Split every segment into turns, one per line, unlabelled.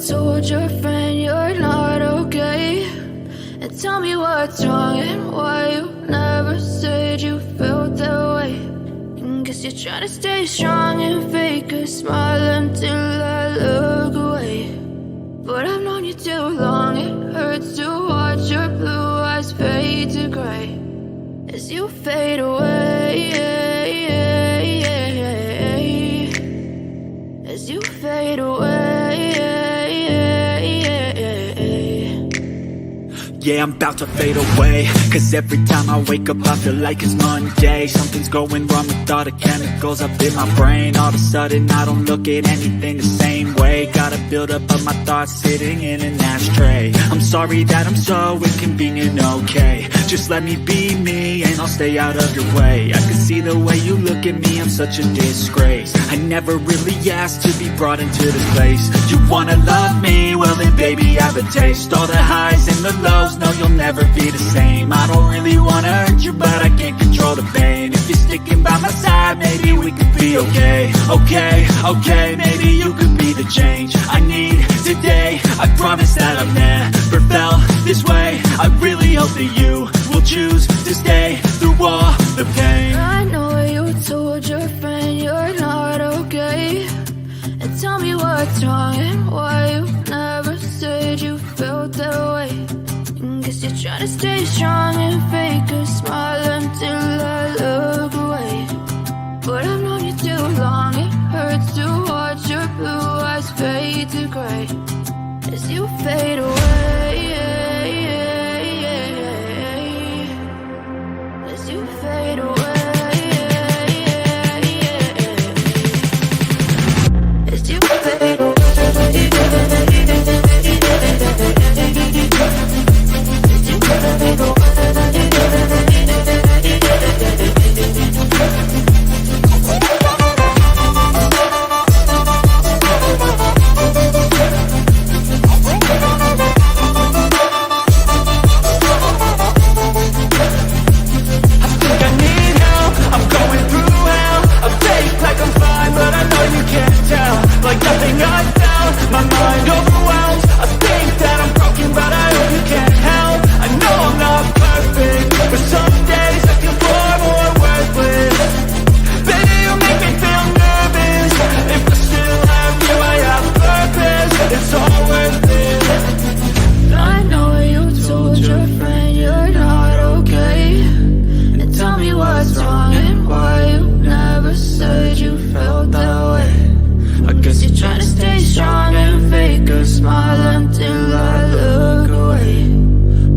told your friend you're not okay, and tell me what's wrong and why you never said you felt that way. And guess you're trying to stay strong and fake a smile until I look away. But I've known you too long, it hurts to watch your blue eyes fade to gray as you fade away, as you fade away.
Yeah, I'm about to fade away, cause every time I wake up I feel like it's Monday. Something's going wrong with all the chemicals up in my brain. All of a sudden I don't look at anything the same way. Got a buildup of my thoughts sitting in an ashtray. I'm sorry that I'm so inconvenient, okay. Just let me be me and I'll stay out of your way. I can see the way you look at me, I'm such a disgrace. I never really asked to be brought into this place. You wanna love me? Well then baby have a taste. All the highs and the lows, no, you'll never be the same. I don't really wanna hurt you, but I can't control the pain. If you're sticking by my side, maybe we could be okay. Okay, maybe you could be the change I need today. I promise that I've never felt this way. I really hope that you will choose to stay through all the pain.
I know you told your friend you're not okay, and tell me what's wrong and why you never said you felt that way. Guess you're trying to stay strong and fake a smile until I look away. But I've known you too long, it hurts to watch your blue eyes fade to gray as you fade away, as you fade away, as you fade away.
Like nothing I found, my mind overwhelmed. I think that I'm broken, but I hope you can't help. I know I'm not perfect, but some days I feel far more worthless. Baby, you make me feel nervous. If I still have you, I have purpose. It's all worth it.
I know you told your friend you're not okay, and tell me what's wrong and why you never said you felt that way. I guess you're trying to stay strong and fake a smile until I look away.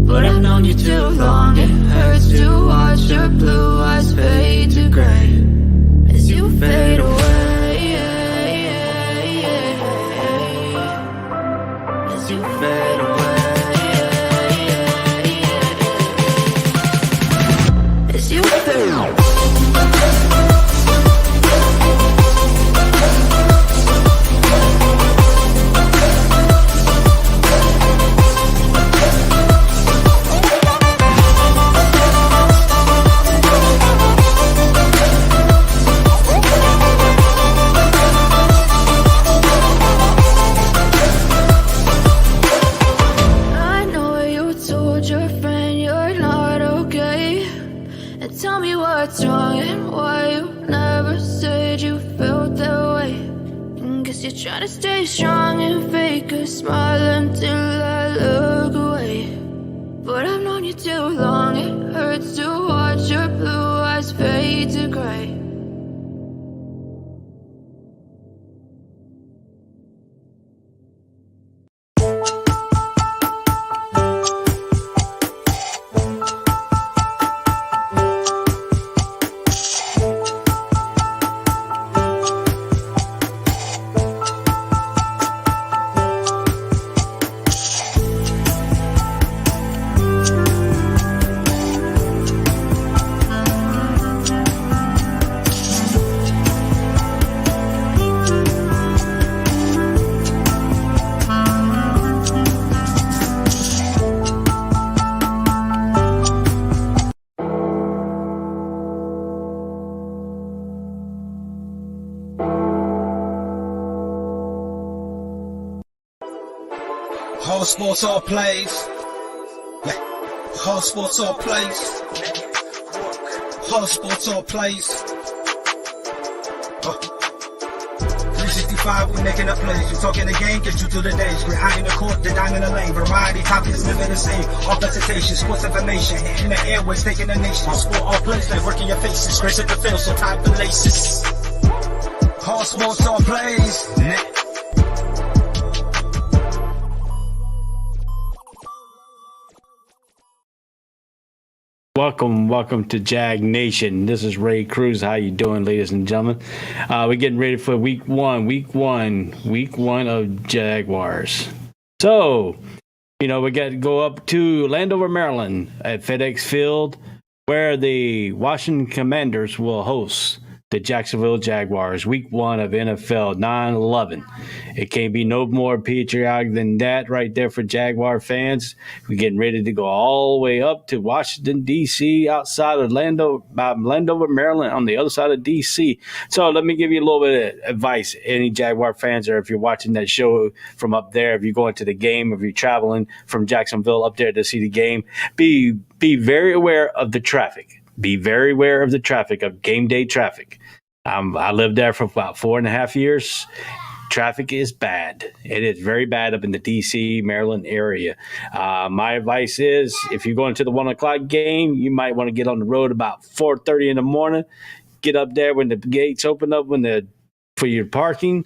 But I've known you too long, it hurts to watch your blue eyes fade to gray as you fade away, as you fade away, as you fade away. What's wrong and why you never said you felt that way. And guess you're trying to stay strong and fake a smile until I look away. But I've known you too long, it hurts to watch your blue eyes fade to gray.
sports all plays. Yeah. All sports all plays. All sports all plays. 365, we making up plays. You talking the game, get you through the days. We're high in the court, the dime in the lane. Variety, topics, living the same. All presentation, sports information. Hitting the airways, taking the nation. All sport, all plays, like working your faces. Grace at the field, so tie the laces. All sports, all plays.
Welcome to Jag Nation. This is Ray Cruz. How you doing, ladies and gentlemen? We're getting ready for week one of Jaguars. So, we got to go up to Landover, Maryland at FedEx Field, where the Washington Commanders will host the Jacksonville Jaguars, week one of NFL 9/11. It can't be no more patriotic than that right there for Jaguar fans. We're getting ready to go all the way up to Washington, D.C., outside of Landover, Maryland, on the other side of D.C. So let me give you a little bit of advice, any Jaguar fans, or if you're watching that show from up there, if you're going to the game, if you're traveling from Jacksonville up there to see the game, be very aware of the traffic. Be very aware of the traffic, of game day traffic. I lived there for about 4.5 years. Traffic is bad. It is very bad up in the D.C., Maryland area. My advice is, if you're going to the 1 o'clock game, you might want to get on the road about 4:30 in the morning. Get up there when the gates open up for your parking.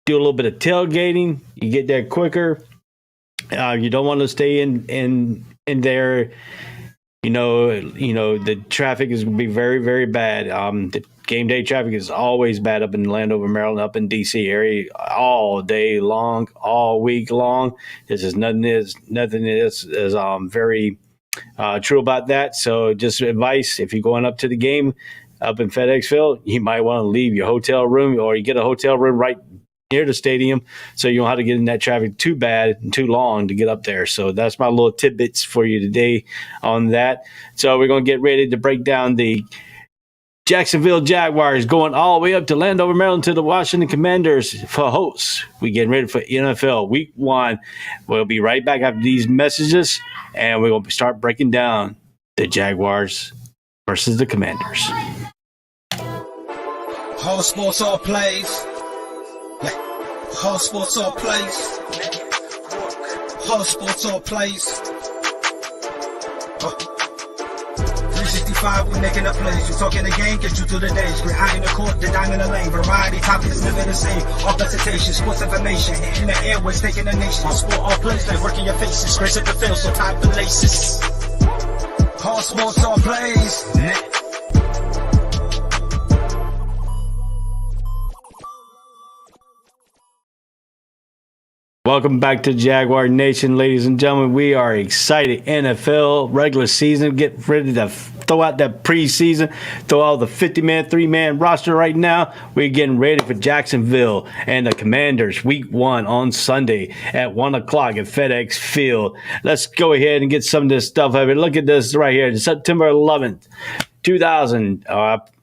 Do a little bit of tailgating. You get there quicker. You don't want to stay in there. The traffic is going to be very, very bad. The game day traffic is always bad up in Landover, Maryland, up in D.C. area, all day long, all week long. Nothing is very true about that. So just advice, if you're going up to the game up in FedEx Field, you might want to leave your hotel room, or you get a hotel room right near the stadium, so you don't have to get in that traffic too bad and too long to get up there. So that's my little tidbits for you today on that. So we're going to get ready to break down the Jacksonville Jaguars going all the way up to Landover, Maryland, to the Washington Commanders for hosts. We're getting ready for NFL Week 1. We'll be right back after these messages, and we're going to start breaking down the Jaguars versus the Commanders.
All sports, all plays. All sports, all plays. All sports, all plays. 365, we making up plays. You talking the game, get you through the days. We're high in the court, the dime in the lane. Variety, topics, living the same. All presentation, sports information. Hitting the airways, taking the nation. All sport, all plays, like working your faces. Grace at the field, so tie the laces. All sports, all plays.
Welcome back to Jaguar Nation, ladies and gentlemen. We are excited. NFL regular season. Get ready to throw out that preseason. Throw out the 50-man, 3-man roster right now. We're getting ready for Jacksonville and the Commanders week 1 on Sunday at 1 o'clock at FedEx Field. Let's go ahead and get some of this stuff over. Look at this right here. September 11th, 2000.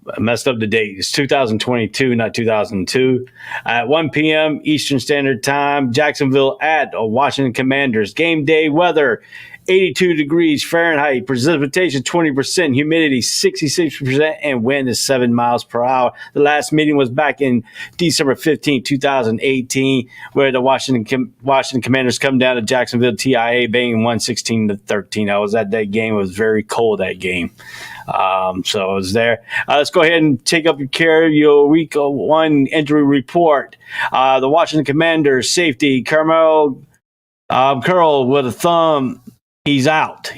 I messed up the date. It's 2022, not 2002. At 1 p.m. Eastern Standard Time, Jacksonville at Washington Commanders. Game day weather, 82 degrees Fahrenheit, precipitation 20%, humidity 66%, and wind is 7 miles per hour. The last meeting was back in December 15, 2018, where the Washington Commanders come down to Jacksonville TIA, being 116-13. I was at that game. It was very cold, that game. So I was there. Let's go ahead and take up your week 1 injury report. The Washington Commanders safety, Curl with a thumb. He's out.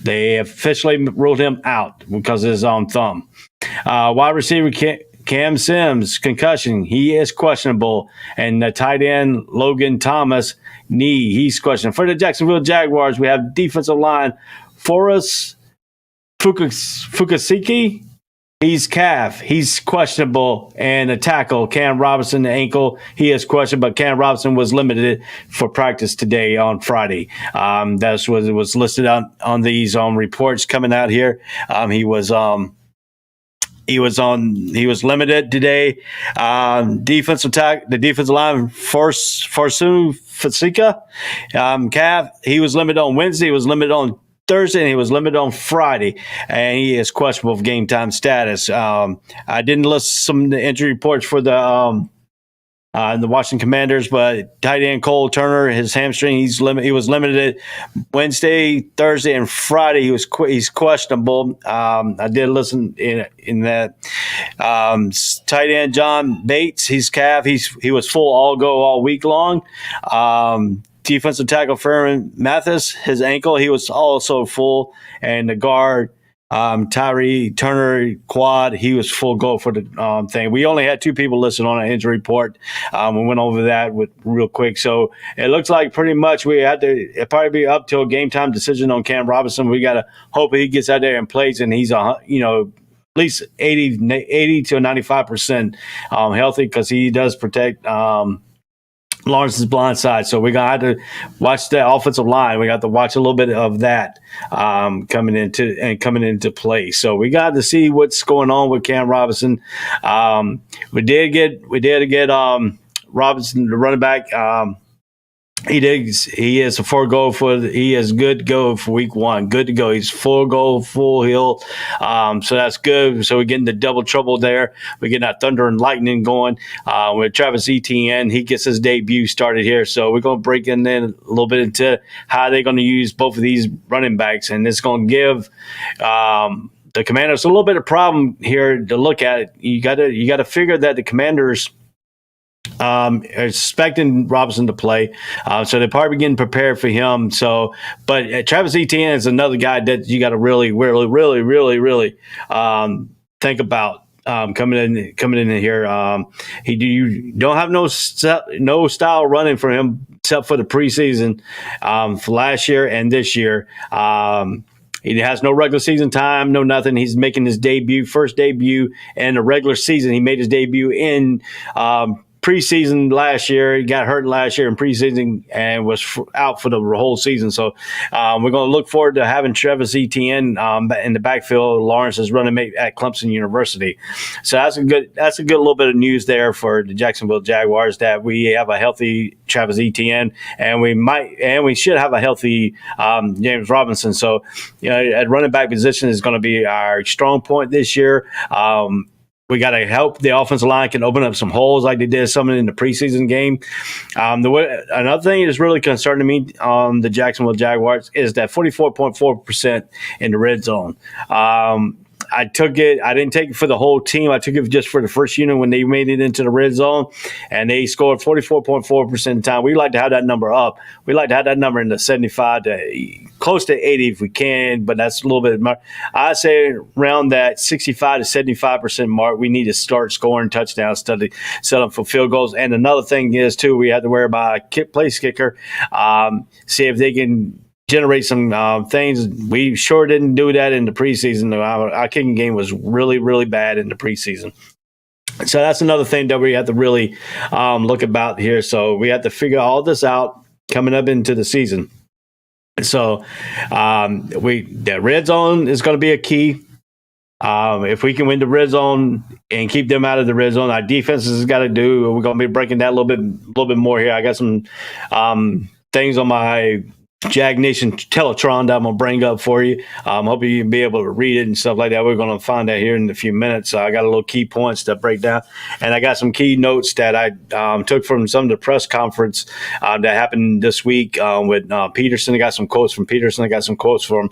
They officially ruled him out because of his thumb. Wide receiver Cam Sims, concussion. He is questionable. And the tight end Logan Thomas, knee. He's questionable. For the Jacksonville Jaguars, we have defensive line Forrest Fukasiki, he's calf. He's questionable. And a tackle, Cam Robinson, the ankle, he is questionable. But Cam Robinson was limited for practice today on Friday. That's what it was listed on these reports coming out here. He was He was limited today. The defensive line, Farsoon Fasika, calf. He was limited on Wednesday. He was limited on Thursday, and he was limited on Friday, and he is questionable of game time status. I didn't list some of the injury reports for the Washington Commanders, but tight end Cole Turner, his hamstring, he was limited Wednesday, Thursday, and Friday. He's questionable. I did listen in that. Tight end John Bates, his calf, he was full all week long. Defensive tackle Fermin Mathis, his ankle, he was also full, and the guard Tyree Turner quad, he was full go for the thing. We only had 2 people listed on an injury report. We went over that real quick. So it looks like pretty much we had to it'll probably be up till game time decision on Cam Robinson. We got to hope he gets out there and plays, and he's at least 80 to 95% healthy, because he does protect Lawrence's blind side. So we're going to have to watch the offensive line. We got to watch a little bit of that coming into play. So we got to see what's going on with Cam Robinson. We did get Robinson, the running back. He is a he is good to go for week 1. Good to go. He's full heal. So that's good. So we're getting the double trouble there. We're getting that thunder and lightning going. With Travis Etienne, he gets his debut started here. So we're going to break in a little bit into how they're going to use both of these running backs. And it's going to give the Commanders a little bit of problem here to look at. You got to figure that the Commanders are expecting Robinson to play, so they're probably getting prepared for him. So, but Travis Etienne is another guy that you got to really think about coming in here. You don't have no style running for him except for the preseason for last year and this year. He has no regular season time, no nothing. He's making his first debut in the regular season. He made his debut in preseason last year. He got hurt last year in preseason and was out for the whole season. So we're going to look forward to having Travis Etienne in the backfield. Lawrence is running mate at Clemson University. So that's a good little bit of news there for the Jacksonville Jaguars, that we have a healthy Travis Etienne, and we should have a healthy James Robinson. So at running back position is going to be our strong point this year. We got to help the offensive line can open up some holes like they did some in the preseason game. Another thing that's really concerning me on the Jacksonville Jaguars is that 44.4% in the red zone. I didn't take it for the whole team. I took it just for the first unit when they made it into the red zone, and they scored 44.4% of the time. We like to have that number up. We like to have that number in the 75 to close to 80 if we can, but that's a little bit more. I say around that 65 to 75% mark, we need to start scoring touchdowns, set up for field goals. And another thing is, too, we have to worry about a place kicker, see if they can generate some things. We sure didn't do that in the preseason. Our kicking game was really, really bad in the preseason. So that's another thing that we have to really look about here. So we have to figure all this out coming up into the season. So the red zone is going to be a key. If we can win the red zone and keep them out of the red zone, our defense has got to do. We're going to be breaking that a little bit more here. I got some things on my Jags Nation Teletron that I'm going to bring up for you. Hoping you can be able to read it and stuff like that. We're going to find that here in a few minutes. I got a little key points to break down. And I got some key notes that I took from some of the press conference that happened this week with Peterson. I got some quotes from Peterson. I got some quotes from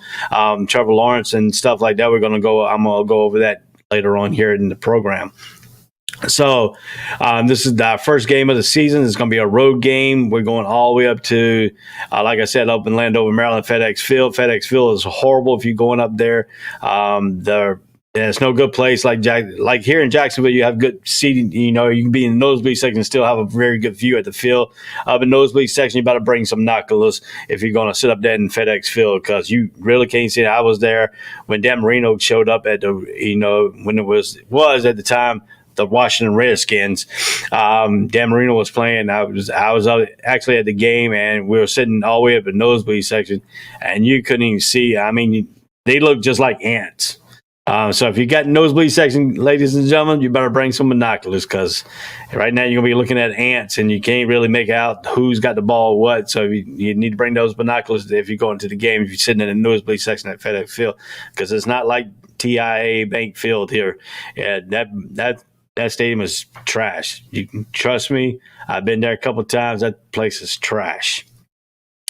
Trevor Lawrence and stuff like that. I'm going to go over that later on here in the program. So this is the first game of the season. It's going to be a road game. We're going all the way up to, like I said, up in Landover, Maryland, FedEx Field. FedEx Field is horrible if you're going up there. It's no good place. Like here in Jacksonville, you have good seating. You can be in the nosebleed section and still have a very good view at the field. Up in the nosebleed section, you better bring some binoculars if you're going to sit up there in FedEx Field, because you really can't see it. I was there when Dan Marino showed up at the, when it was at the time, the Washington Redskins. Dan Marino was playing. I was actually at the game, and we were sitting all the way up in the nosebleed section, and you couldn't even see. I mean, they looked just like ants. So if you got nosebleed section, ladies and gentlemen, you better bring some binoculars because right now you're going to be looking at ants and you can't really make out who's got the ball what. So you need to bring those binoculars if you go into the game, if you're sitting in the nosebleed section at FedEx Field, because it's not like TIA Bank Field here. Yeah, that stadium is trash. You can trust me. I've been there a couple of times. That place is trash.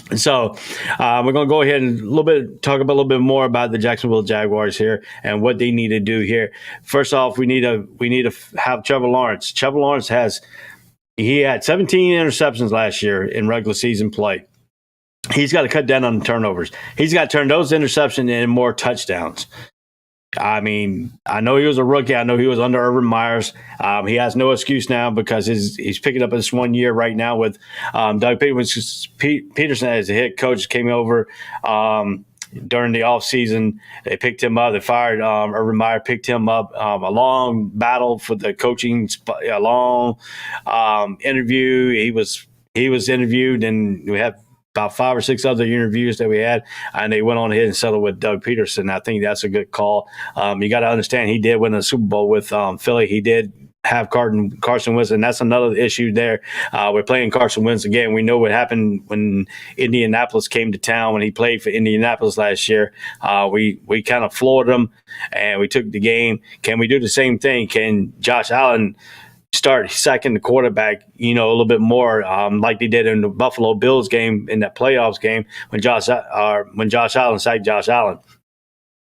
And so we're going to go ahead and talk about a little bit more about the Jacksonville Jaguars here and what they need to do here. First off, we need to have Trevor Lawrence. Trevor Lawrence had 17 interceptions last year in regular season play. He's got to cut down on the turnovers. He's got to turn those interceptions into more touchdowns. I mean, I know he was a rookie. I know he was under Urban Meyers. He has no excuse now because he's picking up this 1 year right now with Doug Peterson as the head coach. Came over during the offseason. They picked him up. They fired Urban Meyer, picked him up. A long battle for the coaching, a long interview. He was interviewed, and we had about 5 or 6 other interviews that we had, and they went on ahead and settled with Doug Peterson. I think that's a good call. You got to understand he did win a Super Bowl with Philly. He did have Carson Wentz, and that's another issue there. We're playing Carson Wentz again. We know what happened when Indianapolis came to town when he played for Indianapolis last year. We kind of floored them, and we took the game. Can we do the same thing? Can Josh Allen start sacking the quarterback, a little bit more, like they did in the Buffalo Bills game in that playoffs game when Josh Allen sacked Josh Allen?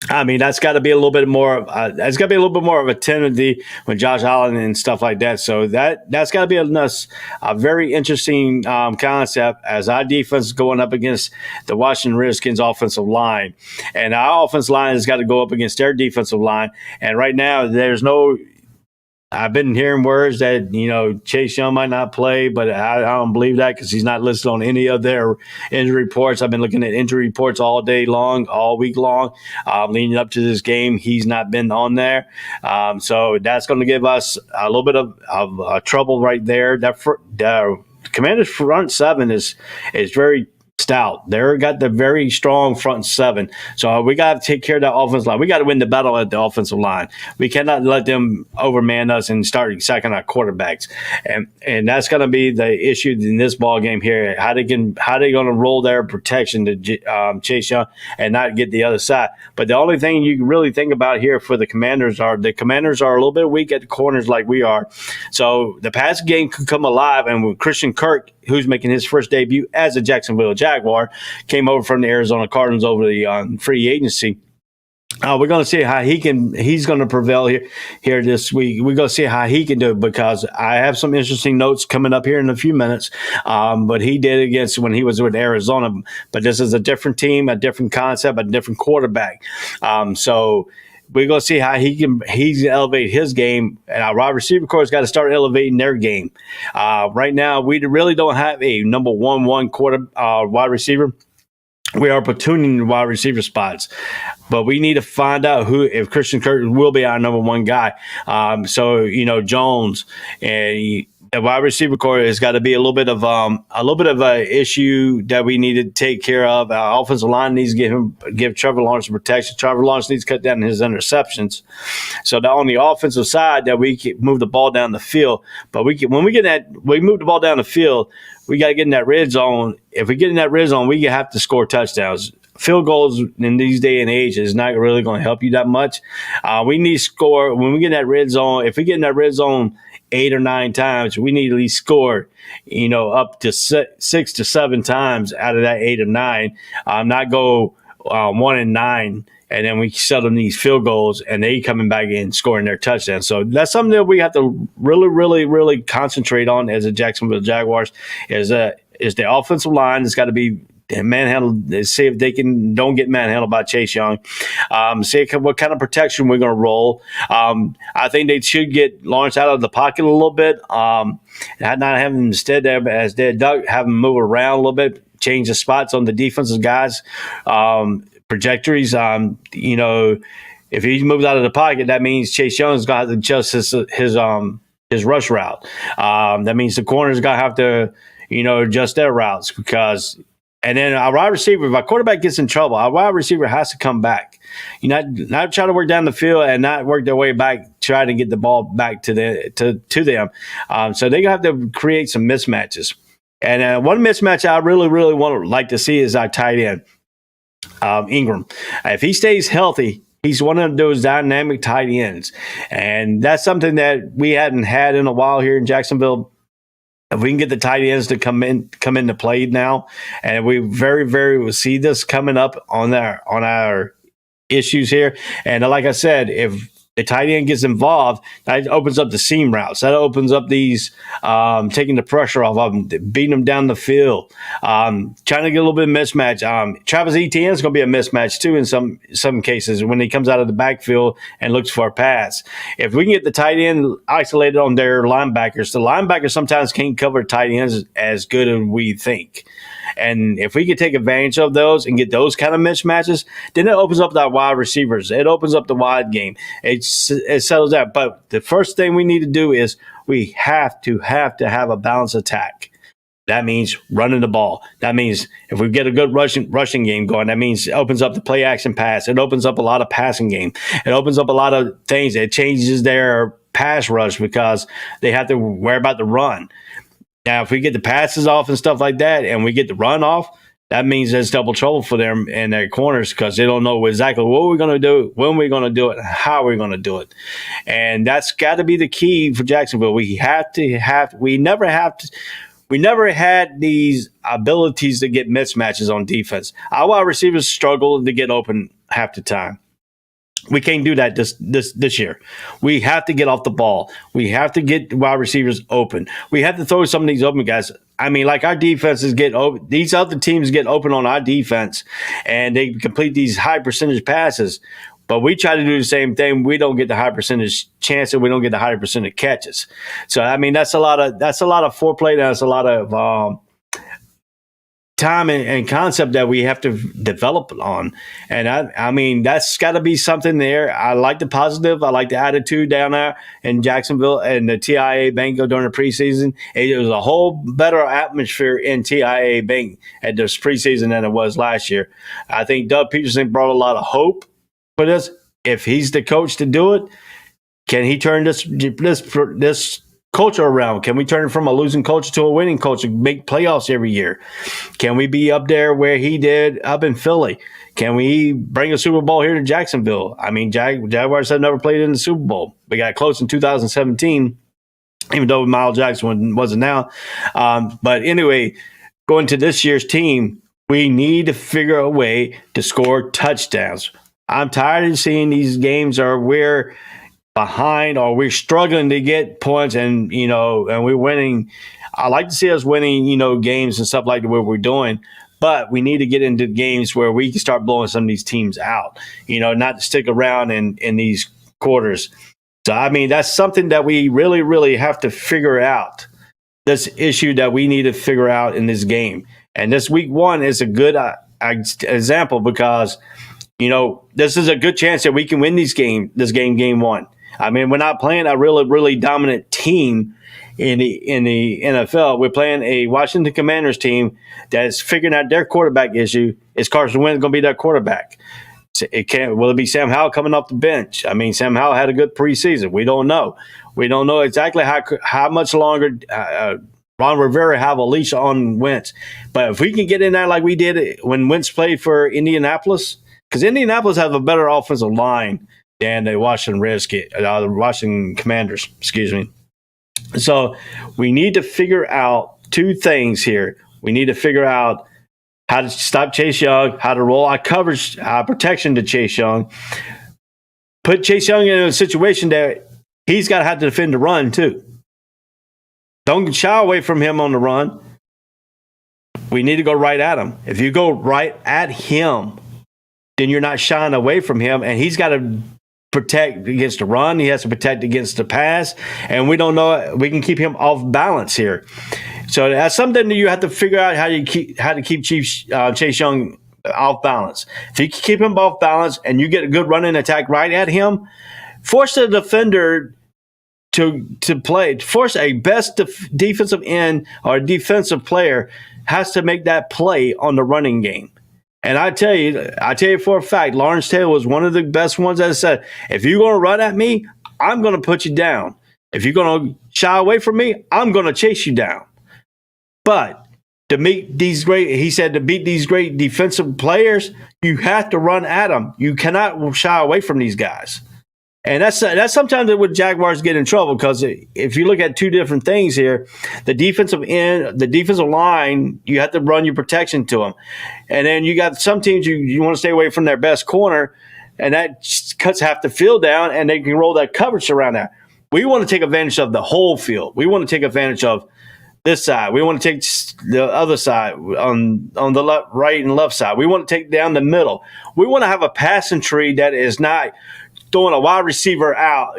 I mean, that's got to be a little bit more. That's got to be a little bit more of a tendency with Josh Allen and stuff like that. So that's got to be a very interesting concept as our defense is going up against the Washington Redskins offensive line, and our offensive line has got to go up against their defensive line. And right now, there's no. I've been hearing words that, Chase Young might not play, but I don't believe that because he's not listed on any of their injury reports. I've been looking at injury reports all day long, all week long, leading up to this game. He's not been on there. So that's going to give us a little bit of trouble right there. The Commanders' front seven is very stout. They've got the very strong front seven. So we got to take care of that offensive line. We got to win the battle at the offensive line. We cannot let them overman us and start sacking our quarterbacks. And that's going to be the issue in this ball game here. How they going to roll their protection to Chase Young and not get the other side. But the only thing you can really think about here for the Commanders are a little bit weak at the corners like we are. So the pass game could come alive, and with Christian Kirk, who's making his first debut as a Jacksonville Jaguar, came over from the Arizona Cardinals over the free agency. We're going to see how he's going to prevail here this week. We're going to see how he can do it because I have some interesting notes coming up here in a few minutes. But he did against when he was with Arizona. But this is a different team, a different concept, a different quarterback. So we're going to see how he's elevate his game. And our wide receiver corps has got to start elevating their game. Right now, we really don't have a number one wide receiver. We are platooning the wide receiver spots, but we need to find out if Christian Kirk will be our number one guy. Jones and the wide receiver corps has got to be a little bit of a issue that we need to take care of. Our offensive line needs to give Trevor Lawrence protection. Trevor Lawrence needs to cut down his interceptions. So that on the offensive side that we can move the ball down the field, but we move the ball down the field. We got to get in that red zone. If we get in that red zone, we have to score touchdowns. Field goals in these day and age is not really going to help you that much. We need to score when we get in that red zone. If we get in that red zone 8 or 9 times, we need to at least score, up to 6 to 7 times out of that 8 or 9. Not go 1 and 9. And then we settle these field goals, and they coming back and scoring their touchdowns. So that's something that we have to really, really, really concentrate on as a Jacksonville Jaguars. Is the offensive line has got to be manhandled. See if they don't get manhandled by Chase Young. See what kind of protection we're going to roll. I think they should get Lawrence out of the pocket a little bit. Not having him instead there, as they Doug, have him move around a little bit, change the spots on the defensive guys. Trajectories, if he moves out of the pocket, that means Chase Young's got to adjust his rush route. That means the corner's got to have to, adjust their routes because And then our wide receiver, if our quarterback gets in trouble, our wide receiver has to come back. You not try to work down the field and not work their way back, trying to get the ball back to them. So they have to create some mismatches. And one mismatch I really, really like to see is our tight end, Ingram. If he stays healthy, he's one of those dynamic tight ends. And that's something that we hadn't had in a while here in Jacksonville. If we can get the tight ends to come into play now, and we very, very will see this coming up on our issues here. And like I said, if the tight end gets involved, that opens up the seam routes. That opens up these taking the pressure off of them, beating them down the field, trying to get a little bit of mismatch. Travis Etienne is going to be a mismatch too in some cases when he comes out of the backfield and looks for a pass. If we can get the tight end isolated on their linebackers, the linebackers sometimes can't cover tight ends as good as we think. And if we could take advantage of those and get those kind of mismatches, then it opens up our wide receivers. It opens up the wide game. It settles out. But the first thing we need to do is we have to have a balanced attack. That means running the ball. That means if we get a good rushing game going, that means it opens up the play action pass. It opens up a lot of passing game. It opens up a lot of things. It changes their pass rush because they have to worry about the run. Now, if we get the passes off and stuff like that and we get the run off, that means there's double trouble for them in their corners because they don't know exactly what we're going to do, when we're going to do it, and how we're going to do it. And that's got to be the key for Jacksonville. We never had these abilities to get mismatches on defense. Our wide receivers struggle to get open half the time. We can't do that this year. We have to get off the ball. We have to get wide receivers open. We have to throw some of these open guys. I mean, like our defenses get open. These other teams get open on our defense, and they complete these high percentage passes. But we try to do the same thing. We don't get the high percentage chance, and we don't get the high percentage catches. So I mean, that's a lot of foreplay. That's a lot of time and concept that we have to develop on. And I mean, that's got to be something there. I like the positive. I like the attitude down there in Jacksonville and the TIA Bank during the preseason. It was a whole better atmosphere in TIA Bank at this preseason than it was last year. I think Doug Peterson brought a lot of hope for this. If he's the coach to do it, can he turn this culture around? Can we turn it from a losing culture to a winning culture, make playoffs every year? Can we be up there where he did up in Philly? Can we bring a Super Bowl here to Jacksonville? I mean, Jaguars have never played in the Super Bowl. We got close in 2017, even though Miles Jackson wasn't now. But anyway, going to this year's team, we need to figure a way to score touchdowns. I'm tired of seeing these games or we're behind or we're struggling to get points and we're winning. I like to see us winning, games and stuff like the way we're doing, but we need to get into games where we can start blowing some of these teams out, not to stick around in these quarters. So, I mean, that's something that we really, really have to figure out, this issue that we need to figure out in this game. And this week one is a good example because, this is a good chance that we can win this game game one. I mean, we're not playing a really, really dominant team in the NFL. We're playing a Washington Commanders team that's figuring out their quarterback issue. Is Carson Wentz going to be their quarterback? Will it be Sam Howell coming off the bench? I mean, Sam Howell had a good preseason. We don't know. We don't know exactly how much longer Ron Rivera have a leash on Wentz. But if we can get in there like we did when Wentz played for Indianapolis, because Indianapolis has a better offensive line than the Washington Commanders, excuse me. So we need to figure out two things here. We need to figure out how to stop Chase Young, how to roll our coverage, our protection to Chase Young. Put Chase Young in a situation that he's got to have to defend the run too. Don't shy away from him on the run. We need to go right at him. If you go right at him, then you're not shying away from him, and he's got to protect against the run. He has to protect against the pass, and we don't know. We can keep him off balance here. So that's something that you have to figure out how to keep Chase Young off balance. If you keep him off balance and you get a good running attack right at him, force the defender to play. Force a best defensive end or defensive player has to make that play on the running game. And I tell you for a fact, Lawrence Taylor was one of the best ones that said, if you're going to run at me, I'm going to put you down. If you're going to shy away from me, I'm going to chase you down. But to beat these great defensive players, you have to run at them. You cannot shy away from these guys. And that's sometimes what Jaguars get in trouble, because if you look at two different things here, the defensive end, the defensive line, you have to run your protection to them. And then you got some teams you want to stay away from their best corner, and that cuts half the field down, and they can roll that coverage around that. We want to take advantage of the whole field. We want to take advantage of this side. We want to take the other side on the left, right and left side. We want to take down the middle. We want to have a passing tree that is not throwing a wide receiver out,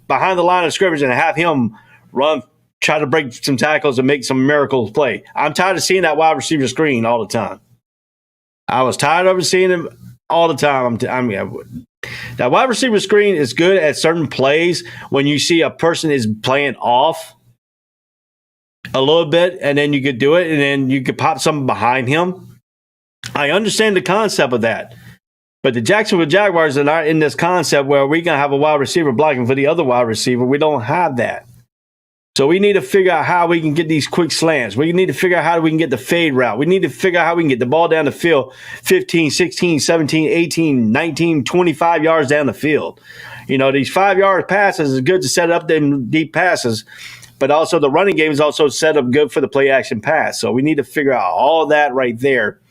behind the line of scrimmage and have him run, try to break some tackles and make some miracles play. I'm tired of seeing that wide receiver screen all the time. I was tired of seeing him all the time. That wide receiver screen is good at certain plays when you see a person is playing off a little bit, and then you could do it, and then you could pop something behind him. I understand the concept of that. But the Jacksonville Jaguars are not in this concept where we're going to have a wide receiver blocking for the other wide receiver. We don't have that. So we need to figure out how we can get these quick slants. We need to figure out how we can get the fade route. We need to figure out how we can get the ball down the field 15, 16, 17, 18, 19, 25 yards down the field. These 5-yard passes is good to set up them deep passes, but also the running game is also set up good for the play action pass. So we need to figure out all that right there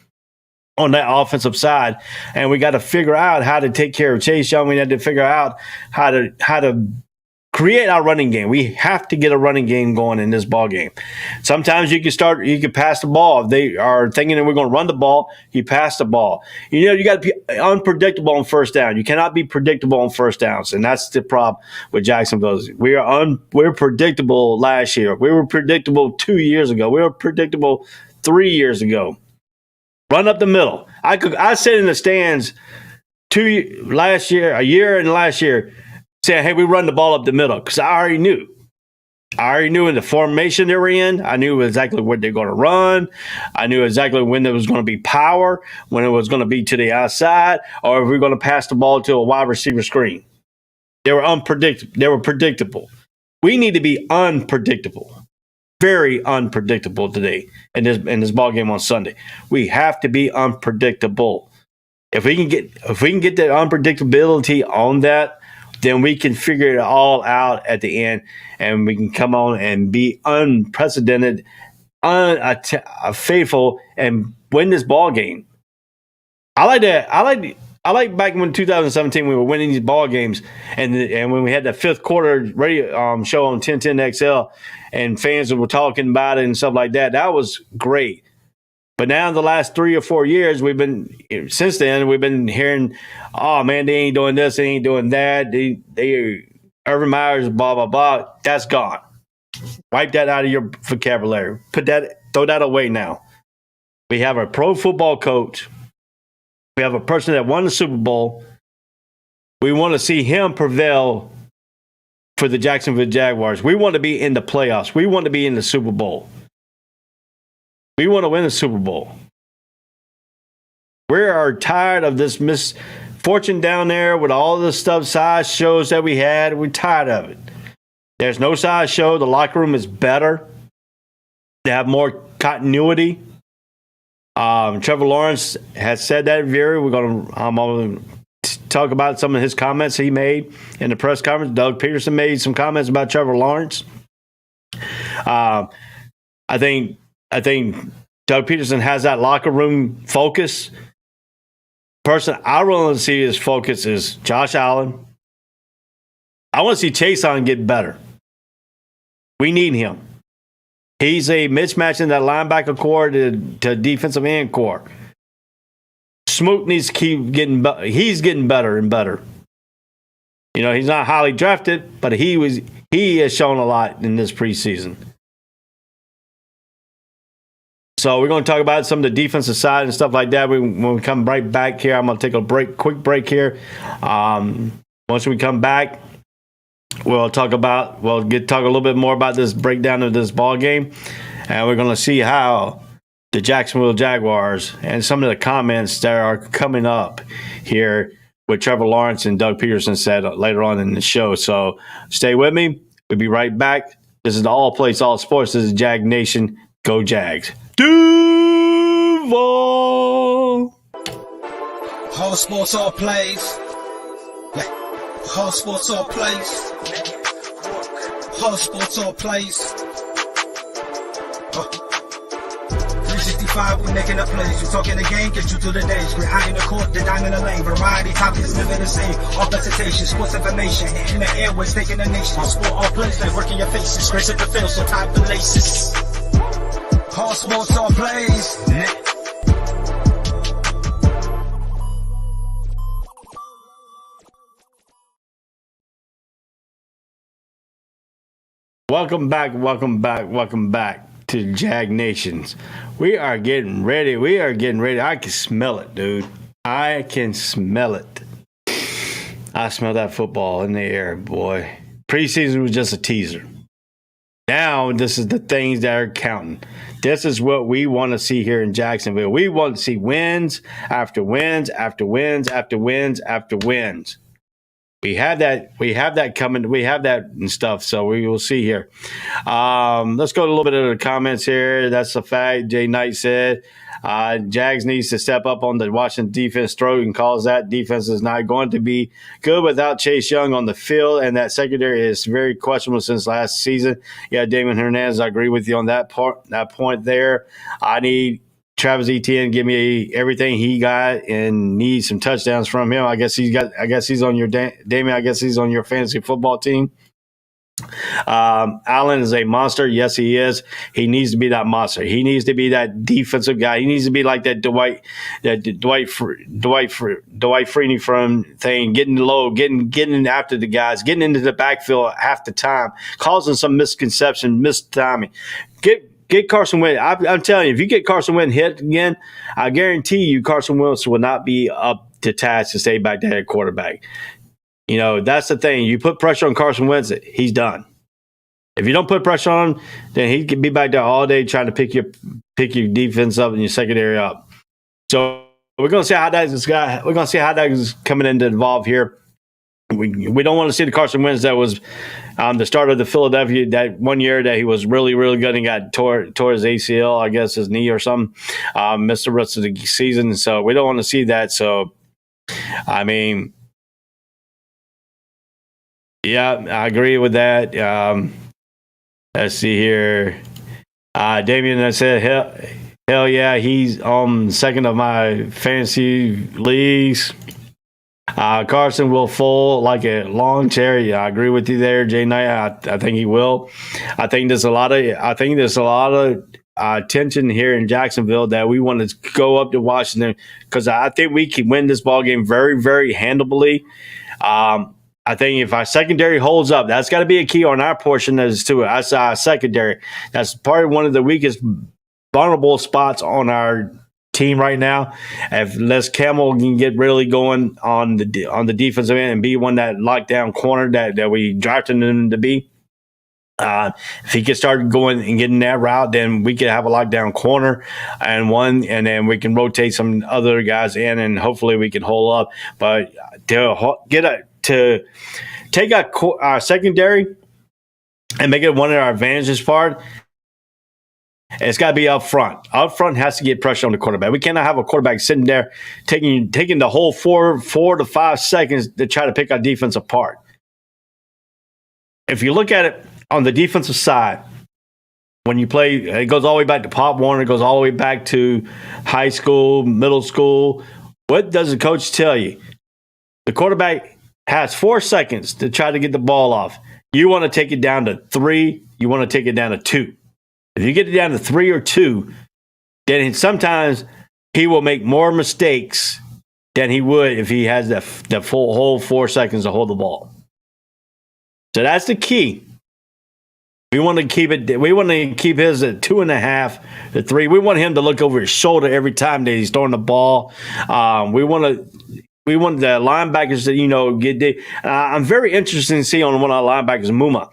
on that offensive side, and we got to figure out how to take care of Chase Young. We had to figure out how to create our running game. We have to get a running game going in this ball game. Sometimes you can pass the ball. If they are thinking that we're going to run the ball, you pass the ball. You got to be unpredictable on first down. You cannot be predictable on first downs, and that's the problem with Jacksonville. We're predictable last year. We were predictable 2 years ago. We were predictable 3 years ago. Run up the middle. I sat in the stands a year and last year, saying, hey, we run the ball up the middle, because I already knew. I already knew in the formation they were in. I knew exactly what they're going to run. I knew exactly when there was going to be power, when it was going to be to the outside, or if we were going to pass the ball to a wide receiver screen. They were unpredictable. They were predictable. We need to be unpredictable. Very unpredictable today in this ball game on Sunday. We have to be unpredictable. If we can get that unpredictability on that, then we can figure it all out at the end, and we can come on and be unprecedented, faithful, and win this ball game. I like that. I like back when 2017 we were winning these ball games, and when we had that fifth quarter radio show on 1010XL, and fans were talking about it and stuff like that. That was great. But now in the last 3 or 4 years, we've been hearing, oh man, they ain't doing this, they ain't doing that. They Urban Meyer's blah blah blah. That's gone. Wipe that out of your vocabulary. Throw that away now. We have a pro football coach. We have a person that won the Super Bowl. We want to see him prevail for the Jacksonville Jaguars. We want to be in the playoffs. We want to be in the Super Bowl. We want to win the Super Bowl. We are tired of this misfortune down there with all the size shows that we had. We're tired of it. There's no size show. The locker room is better. They have more continuity. Trevor Lawrence has said that very. We're going to talk about some of his comments he made in the press conference. Doug Peterson made some comments about Trevor Lawrence. I think Doug Peterson has that locker room focus. Person I really want to see his focus is Josh Allen. I want to see Chase on get better. We need him. He's a mismatch in that linebacker core to defensive end core. Smoot needs to keep getting better. He's getting better and better. He's not highly drafted, but he has shown a lot in this preseason. So we're going to talk about some of the defensive side and stuff like that when we come right back here. I'm going to take a quick break here. Once we come back, We'll talk a little bit more about this breakdown of this ball game, and we're going to see how the Jacksonville Jaguars and some of the comments that are coming up here with Trevor Lawrence and Doug Peterson said later on in the show. So stay with me. We'll be right back. This is the All Place, All Sports. This is Jags Nation. Go Jags. Duval!
All sports, all plays. All sports, all plays. All sports, all plays. 365, we making a plays. We talking the game, get you through the days. We're high in the court, the dime in the lane. Variety topics, living the same. All presentation, sports information. In the airways, taking the nation. All sport, all plays, like working your faces. Grace at the field, so tie the laces. All sports, all plays.
Welcome back to Jag Nations. We are getting ready. I can smell it, dude. I can smell it. I smell that football in the air, boy. Preseason was just a teaser. Now, this is the things that are counting. This is what we want to see here in Jacksonville. We want to see wins after wins after wins after wins after wins. We have that coming. We have that and stuff. So we will see here. Let's go to a little bit of the comments here. That's a fact. Jay Knight said, Jags needs to step up on the Washington defense throat and calls that defense is not going to be good without Chase Young on the field. And that secondary is very questionable since last season. Yeah, Damon Hernandez, I agree with you on that point there. I need Travis Etienne give me everything he got and need some touchdowns from him. I guess he's on your Damien. I guess he's on your fantasy football team. Allen is a monster. Yes, he is. He needs to be that monster. He needs to be that defensive guy. He needs to be like that Dwight Freeney from thing, getting low, getting after the guys, getting into the backfield half the time, causing some misconception, missed timing. Get Carson Wentz. I'm telling you, if you get Carson Wentz hit again, I guarantee you Carson Wentz will not be up to task to stay back there at quarterback. You know, that's the thing. You put pressure on Carson Wentz, he's done. If you don't put pressure on him, then he could be back there all day trying to pick your defense up and your secondary up. So we're going to see how that is coming in to involve here. We don't want to see the Carson Wentz that was the start of the Philadelphia that one year that he was really, really good and got tore his ACL, I guess his knee or something, missed the rest of the season. So we don't want to see that. So, I mean, yeah, I agree with that. Let's see here. Damien, I said, hell yeah, he's on second of my fantasy leagues. Carson will fall like a long chair. Yeah, I agree with you there, Jay Knight. I think he will. I think there's a lot of tension here in Jacksonville that we want to go up to Washington because I think we can win this ball game very, very handily. I think if our secondary holds up, that's got to be a key on our portion as to it. That's our secondary. That's probably one of the weakest vulnerable spots on our team right now. If Les Campbell can get really going on the defensive end and be one that lockdown corner that we drafted him to be, if he could start going and getting that route, then we could have a lockdown corner and then we can rotate some other guys in and hopefully we can hold up. But to take our secondary and make it one of our advantages part, it's got to be up front. Up front has to get pressure on the quarterback. We cannot have a quarterback sitting there taking the whole 4 to 5 seconds to try to pick our defense apart. If you look at it on the defensive side, when you play, it goes all the way back to Pop Warner, it goes all the way back to high school, middle school. What does the coach tell you? The quarterback has 4 seconds to try to get the ball off. You want to take it down to 3. You want to take it down to 2. If you get it down to 3 or 2, then sometimes he will make more mistakes than he would if he has the whole 4 seconds to hold the ball. So that's the key. We want to keep it. We want to keep his at 2.5 to 3. We want him to look over his shoulder every time that he's throwing the ball. We want to we want the linebackers to, get the. I'm very interested in seeing on one of our linebackers, Muma,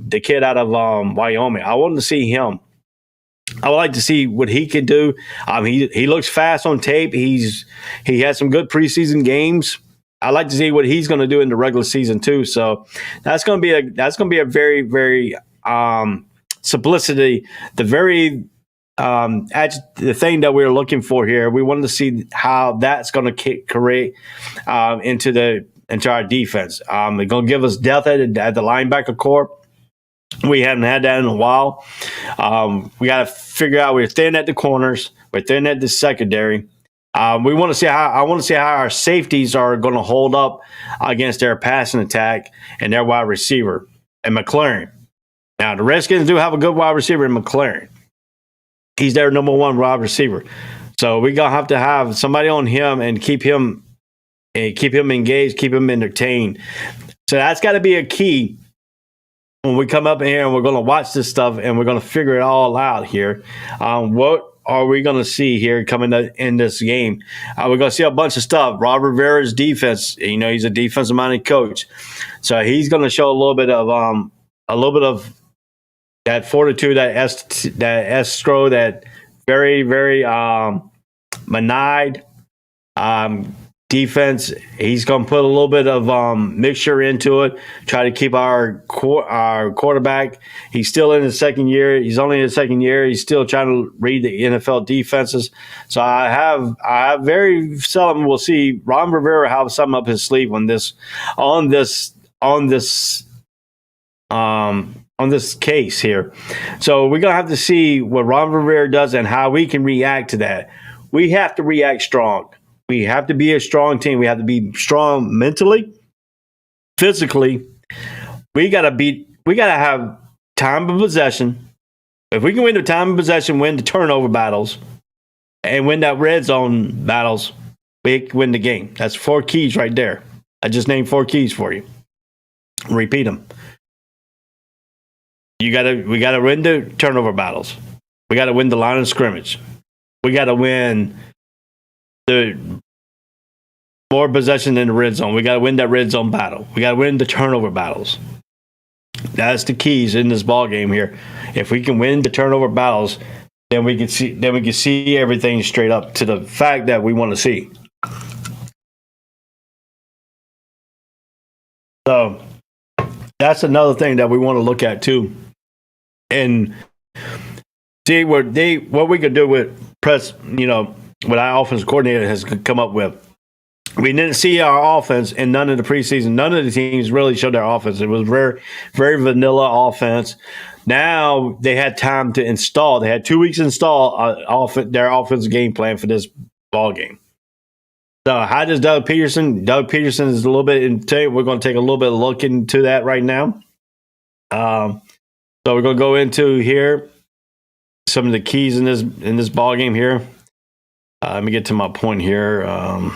the kid out of Wyoming. I want to see him. I would like to see what he can do. He looks fast on tape. He had some good preseason games. I like to see what he's going to do in the regular season too. So that's going to be a very, very simplicity. The thing that we're looking for here. We wanted to see how that's going to create into our defense. They're going to give us depth at the linebacker core. We haven't had that in a while. We got to figure out we're thin at the corners. We're thin at the secondary. We want to see how our safeties are going to hold up against their passing attack and their wide receiver and McLaren. Now the Redskins do have a good wide receiver in McLaren. He's their number one wide receiver. So we're gonna have to have somebody on him and keep him engaged, keep him entertained. So that's got to be a key. When we come up in here and we're going to watch this stuff and we're going to figure it all out here, what are we going to see here coming in this game? We're going to see a bunch of stuff. Rob Rivera's defense, he's a defensive-minded coach, so he's going to show a little bit of that fortitude, that estro, that very, very maniac defense. He's going to put a little bit of mixture into it, try to keep our quarterback. He's still in his second year. He's only in his second year. He's still trying to read the NFL defenses. So I have very seldom will see Ron Rivera have something up his sleeve on this case here. So we're going to have to see what Ron Rivera does and how we can react to that. We have to react strong. We have to be a strong team. We have to be strong mentally, physically. We got to have time of possession. If we can win the time of possession, win the turnover battles, and win that red zone battles, we can win the game. That's 4 keys right there. I just named 4 keys for you. Repeat them. We got to win the turnover battles. We got to win the line of scrimmage. We got to win the more possession in the red zone. We got to win that red zone battle. We got to win the turnover battles. That's the keys in this ball game here. If we can win the turnover battles, then we can see everything straight up to the fact that we want to see. So that's another thing that we want to look at too, and see what we could do with press. What our offense coordinator has come up with. We didn't see our offense in none of the preseason. None of the teams really showed their offense. It was very, very vanilla offense. Now they had time to install. They had 2 weeks to install their offensive game plan for this ball game. So how does Doug Peterson? Doug Peterson is a little bit. We're going to take a little bit of look into that right now. So we're going to go into here some of the keys in this ball game here. Let me get to my point here. All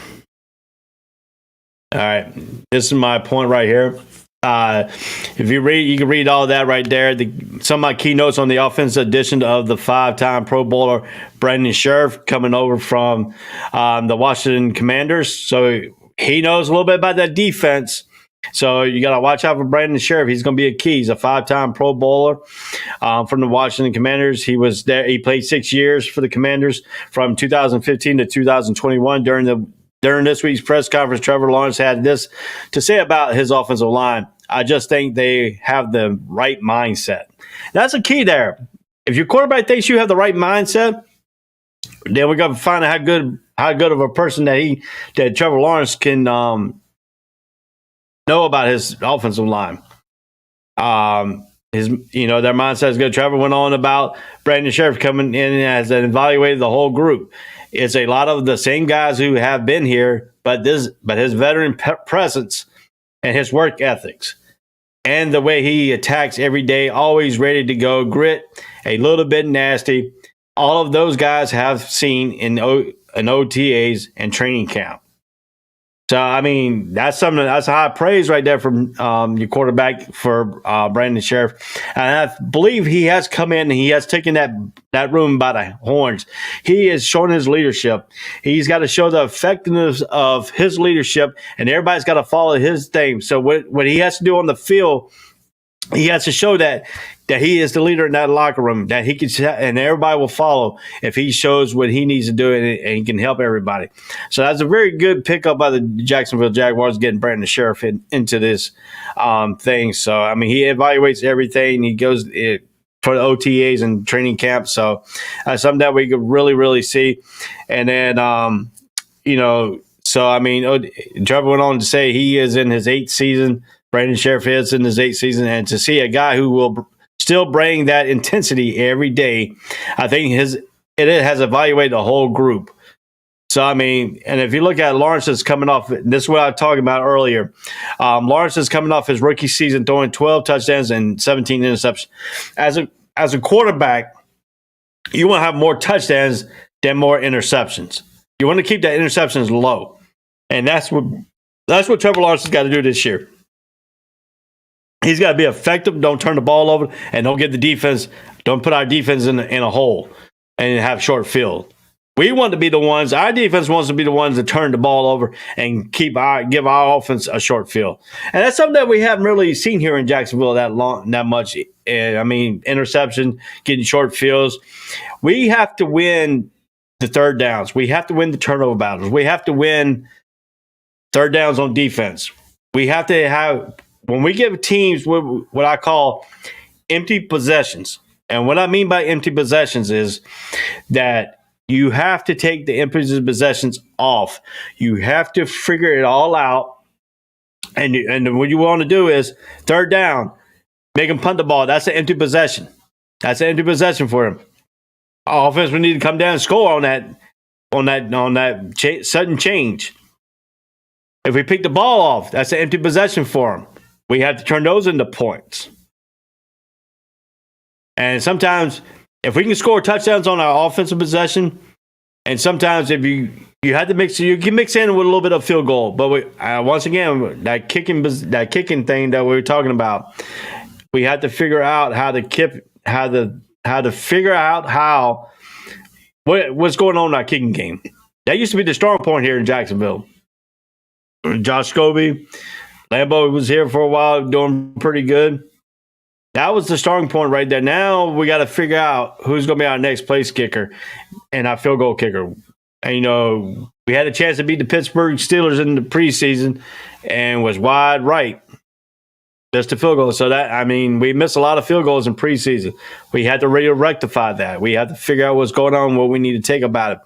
right, this is my point right here. If you read, you can read all that right there. Some of my keynotes on the offensive addition of the 5-time Pro Bowler Brandon Scherff coming over from the Washington Commanders. So he knows a little bit about that defense. So you got to watch out for Brandon Scherff. He's going to be a key. He's a 5-time Pro Bowler from the Washington Commanders. He was there. He played 6 years for the Commanders from 2015 to 2021. During this week's press conference, Trevor Lawrence had this to say about his offensive line. I just think they have the right mindset. That's a key there. If your quarterback thinks you have the right mindset, then we're going to find out how good of a person that Trevor Lawrence can know about his offensive line. Their mindset is good. Trevor went on about Brandon Scherff coming in as an evaluated the whole group. It's a lot of the same guys who have been here, but his veteran presence and his work ethics and the way he attacks every day, always ready to go, grit, a little bit nasty. All of those guys have seen in OTAs and training camp. So, I mean, that's a high praise right there from your quarterback for Brandon Sheriff. And I believe he has come in and he has taken that room by the horns. He is showing his leadership. He's got to show the effectiveness of his leadership, and everybody's got to follow his thing. So, what he has to do on the field, he has to show that he is the leader in that locker room, that he can, and everybody will follow if he shows what he needs to do and he can help everybody. So that's a very good pickup by the Jacksonville Jaguars, getting Brandon Sheriff into this thing. So, I mean, he evaluates everything. He goes for the OTAs and training camp. So that's something that we could really, really see. And then, so, I mean, Trevor went on to say he is in his 8th season. Brandon Sheriff is in his 8th season. And to see a guy who will still bring that intensity every day, I think it has evaluated the whole group. So, I mean, and if you look at Lawrence is coming off, this is what I was talking about earlier. Lawrence is coming off his rookie season, throwing 12 touchdowns and 17 interceptions. As a quarterback, you want to have more touchdowns than more interceptions. You want to keep that interceptions low. And that's what Trevor Lawrence has got to do this year. He's got to be effective. Don't turn the ball over, and don't don't put our defense in a hole and have short field. We want to be the ones. Our defense wants to be the ones that turn the ball over and give our offense a short field. And that's something that we haven't really seen here in Jacksonville that much. I mean, interception, getting short fields. We have to win the third downs. We have to win the turnover battles. We have to win third downs on defense. We have to have. When we give teams what I call empty possessions, and what I mean by empty possessions is that you have to take the empty possessions off. You have to figure it all out. And what you want to do is third down, make them punt the ball. That's an empty possession. That's an empty possession for them. Offense will need to come down and score on that sudden change. If we pick the ball off, that's an empty possession for them. We have to turn those into points. And sometimes, if we can score touchdowns on our offensive possession, and sometimes if you have to you can mix in with a little bit of field goal. But once again, that kicking thing that we were talking about, we have to figure out what's going on in our kicking game. That used to be the strong point here in Jacksonville. Josh Scobie. Lambeau was here for a while, doing pretty good. That was the strong point right there. Now we got to figure out who's going to be our next place kicker and our field goal kicker. And, we had a chance to beat the Pittsburgh Steelers in the preseason and was wide right. Just a field goal. So we missed a lot of field goals in preseason. We had to really rectify that. We had to figure out what's going on, what we need to take about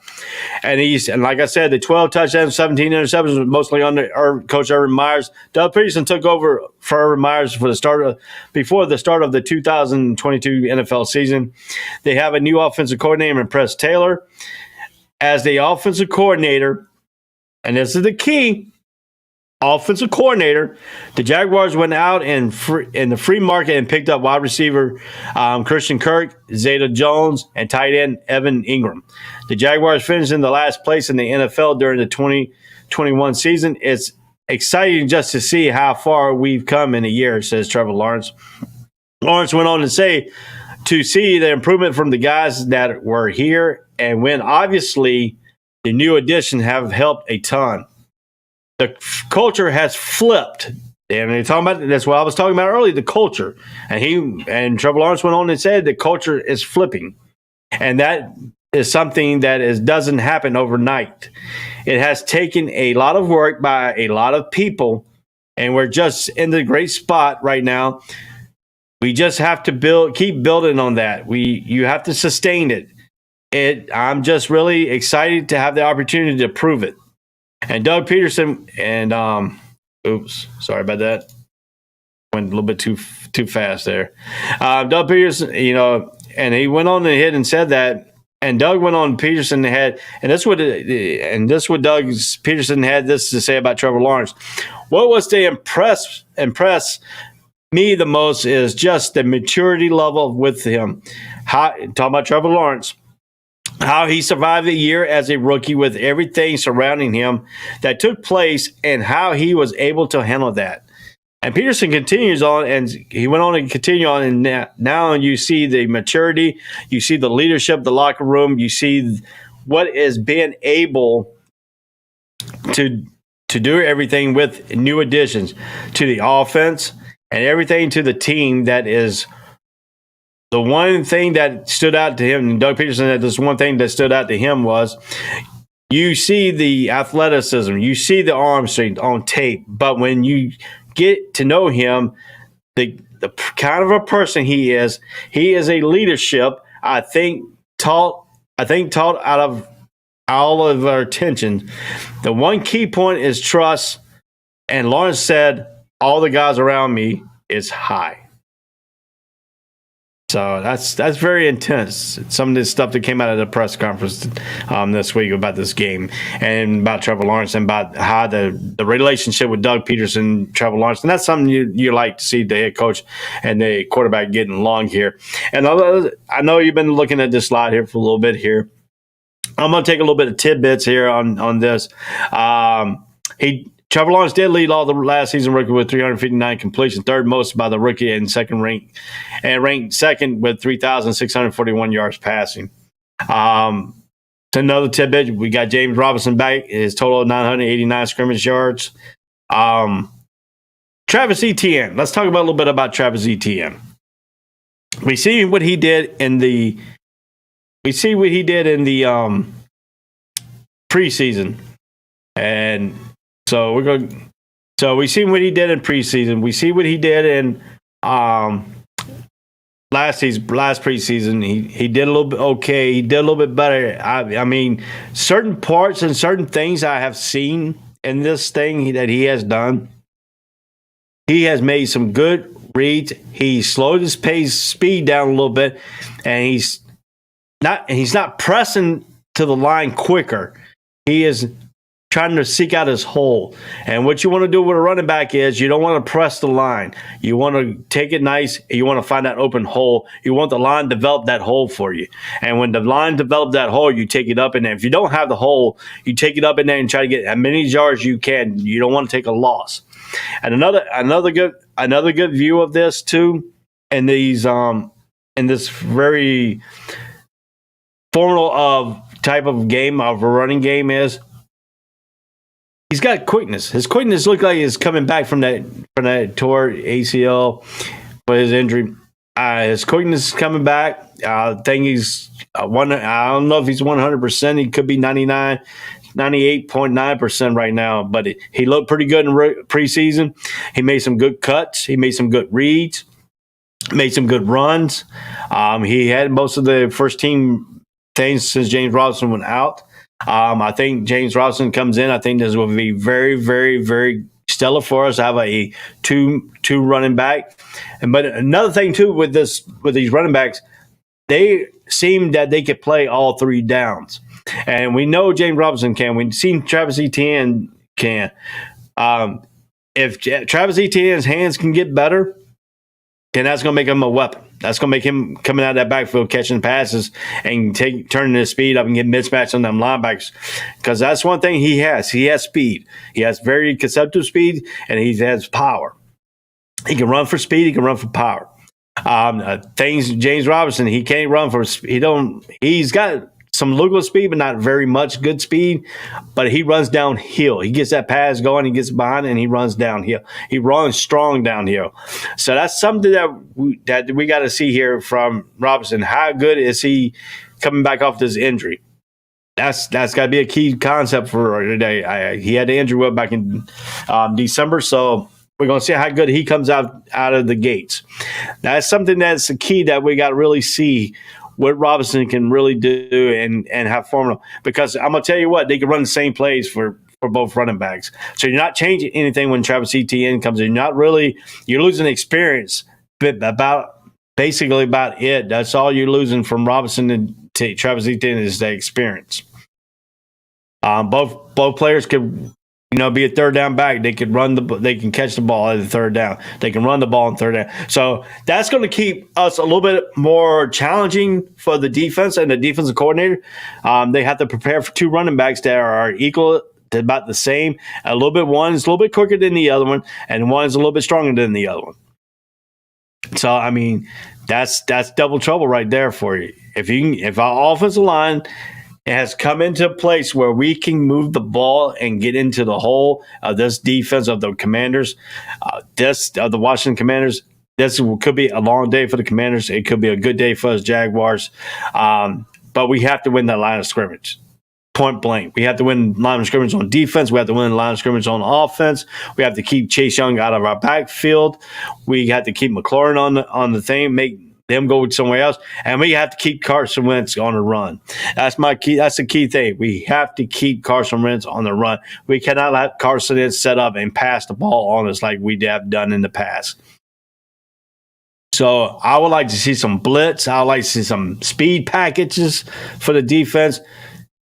it. And like I said, the 12 touchdowns, 17 interceptions was mostly under Coach Urban Meyers. Doug Peterson took over for Urban Meyers before the start of the 2022 NFL season. They have a new offensive coordinator in Press Taylor. As the offensive coordinator, and this is the key, offensive coordinator, the Jaguars went out in the free market and picked up wide receiver Christian Kirk, Zeta Jones, and tight end Evan Ingram. The Jaguars finished in the last place in the NFL during the 2021 season. It's exciting just to see how far we've come in a year, says Trevor Lawrence. Lawrence went on to say, to see the improvement from the guys that were here and when obviously the new additions have helped a ton. The culture has flipped. And they're talking about, that's what I was talking about earlier, the culture. And Trevor Lawrence went on and said the culture is flipping. And that is something that doesn't happen overnight. It has taken a lot of work by a lot of people, and we're just in the great spot right now. We just have to keep building on that. You have to sustain it. I'm just really excited to have the opportunity to prove it. And Doug Peterson and oops, sorry about that. Went a little bit too fast there. Doug Peterson, and he went on ahead and said that. And Doug went on Peterson ahead, and this what Doug Peterson had this to say about Trevor Lawrence. What was to impress me the most is just the maturity level with him. Talking about Trevor Lawrence, how he survived the year as a rookie with everything surrounding him that took place and how he was able to handle that. And Peterson continues on, and he went on to continue on, and now you see the maturity, you see the leadership, the locker room, you see what is being able to do everything with new additions to the offense and everything to the team. That is the one thing that stood out to him, and Doug Peterson, that this one thing that stood out to him was you see the athleticism, you see the arm strength on tape, but when you get to know him, the kind of a person he is a leadership, I think taught out of all of our attention. The one key point is trust, and Lawrence said, all the guys around me is high. So that's very intense. Some of this stuff that came out of the press conference this week about this game and about Trevor Lawrence and about how the relationship with Doug Peterson, Trevor Lawrence, and that's something you like to see the head coach and the quarterback getting along here. And I know you've been looking at this slide here for a little bit here. I'm going to take a little bit of tidbits here on this. Trevor Lawrence did lead all the last season rookie with 359 completions, third most by the rookie and ranked second with 3,641 yards passing. Another tidbit, we got James Robinson back, his total of 989 scrimmage yards. Travis Etienne, let's talk about a little bit about Travis Etienne. We see what he did in the preseason, and so we see what he did in preseason. We see what he did in last preseason. He did a little bit okay. He did a little bit better. I mean, certain parts and certain things I have seen in this thing that he has done. He has made some good reads. He slowed his speed down a little bit, and he's not pressing to the line quicker. He is trying to seek out his hole. And what you want to do with a running back is you don't want to press the line. You want to take it nice. You want to find that open hole. You want the line to develop that hole for you. And when the line develops that hole, you take it up in there. If you don't have the hole, you take it up in there and try to get as many yards as you can. You don't want to take a loss. And another good view of this too, in these in this very formal type of game of a running game is he's got quickness. His quickness looks like he's coming back from that torn ACL with his injury. His quickness is coming back. I think he's I don't know if he's 100%. He could be 98.9% right now, but he looked pretty good in preseason. He made some good cuts. He made some good reads. Made some good runs. He had most of the first team things since James Robinson went out. I think James Robinson comes in. I think this will be very, very, very stellar for us to have a two running back. But another thing too with these running backs, they seem that they could play all three downs, and we know James Robinson can. We've seen Travis Etienne can. If Travis Etienne's hands can get better, then that's going to make him a weapon. That's going to make him coming out of that backfield, catching passes and turning his speed up and getting mismatched on them linebackers. Because that's one thing he has. He has speed. He has very conceptive speed, and he has power. He can run for speed. He can run for power. James Robinson, he can't run for speed. He's got some local speed, but not very much good speed. But he runs downhill. He gets that pass going, he gets behind, and he runs downhill. He runs strong downhill. So that's something that we got to see here from Robinson. How good is he coming back off this injury? That's got to be a key concept for today. He had the injury back in December, so we're going to see how good he comes out of the gates. That's something that's the key that we got to really see what Robinson can really do and have formula. Because I'm going to tell you what, they can run the same plays for both running backs. So you're not changing anything when Travis Etienne comes in. You're losing experience, but basically about it. That's all you're losing from Robinson to Travis Etienne is the experience. Both players could be a third down back. They can catch the ball at the third down. They can run the ball in third down. So that's going to keep us a little bit more challenging for the defense and the defensive coordinator. They have to prepare for 2 running backs that are equal, about the same. One is a little bit quicker than the other one, and one is a little bit stronger than the other one. So I mean, that's double trouble right there for you. If our offensive line has come into a place where we can move the ball and get into the hole of this defense of the Commanders, of the Washington Commanders. This could be a long day for the Commanders. It could be a good day for us Jaguars. But we have to win that line of scrimmage. Point blank. We have to win line of scrimmage on defense. We have to win line of scrimmage on offense. We have to keep Chase Young out of our backfield. We have to keep McLaurin on the thing, make them go somewhere else, and we have to keep Carson Wentz on the run. That's my key. That's the key thing. We have to keep Carson Wentz on the run. We cannot let Carson Wentz set up and pass the ball on us like we have done in the past. So I would like to see some blitz. I would like to see some speed packages for the defense.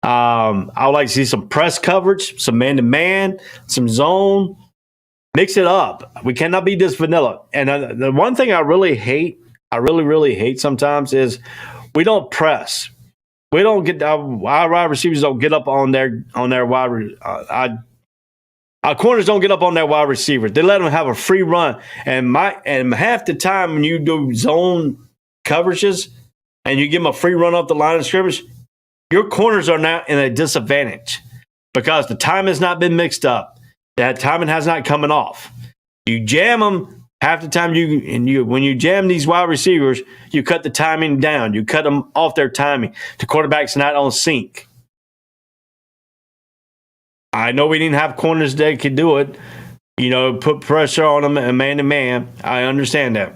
I would like to see some press coverage, some man-to-man, some zone. Mix it up. We cannot be this vanilla. And the one thing I really really hate sometimes is we don't press. We don't get our wide receivers don't get up on their wide. Our corners don't get up on their wide receivers. They let them have a free run. And half the time when you do zone coverages and you give them a free run up the line of scrimmage, your corners are now in a disadvantage because the time has not been mixed up. That timing has not coming off. You jam them half the time. When you jam these wide receivers, you cut the timing down. You cut them off their timing. The quarterback's not on sync. I know we didn't have corners that could do it. Put pressure on them and man to man. I understand that,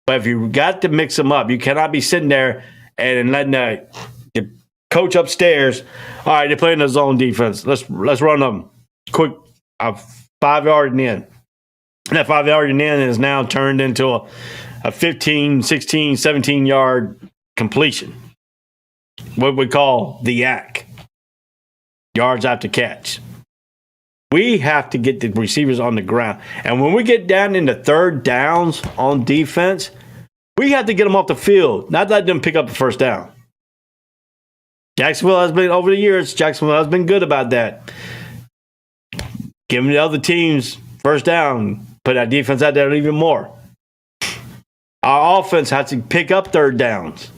but if you got to mix them up, you cannot be sitting there and letting the coach upstairs. All right, they're playing the zone defense. Let's run them quick. 5-yard and in. That 5-yard and in is now turned into a 15, 16, 17-yard completion. What we call the yak. Yards after catch. We have to get the receivers on the ground. And when we get down into third downs on defense, we have to get them off the field, not let them pick up the first down. Jacksonville has been, over the years, good about that. Giving the other teams first down, put our defense out there even more. Our offense has to pick up third downs.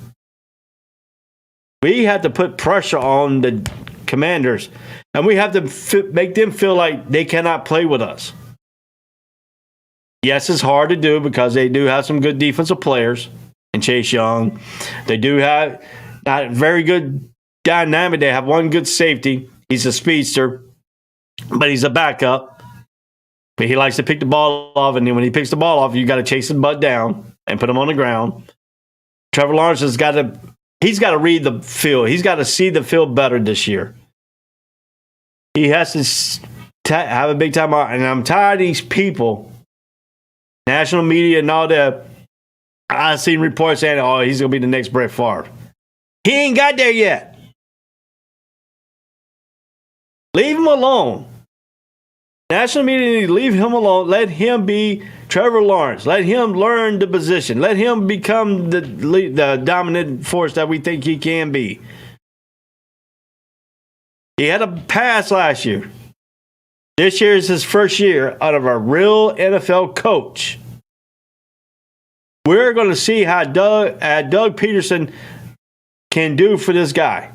We have to put pressure on the Commanders, and we have to make them feel like they cannot play with us. Yes, it's hard to do because they do have some good defensive players in Chase Young. They do have not very good dynamic. They have one good safety. He's a speedster, but he's a backup. But he likes to pick the ball off, and then when he picks the ball off, you got to chase his butt down and put him on the ground. Trevor Lawrence has got to. He's got to read the field. He's got to see the field better this year. He has to have a big time out. And I'm tired of these people, national media and all that. I've seen reports saying, oh, he's going to be the next Brett Favre. He ain't got there yet. Leave him alone. National media need to leave him alone. Let him be Trevor Lawrence. Let him learn the position. Let him become the dominant force that we think he can be. He had a pass last year. This year is his first year out of a real NFL coach. We're going to see how Doug Peterson can do for this guy.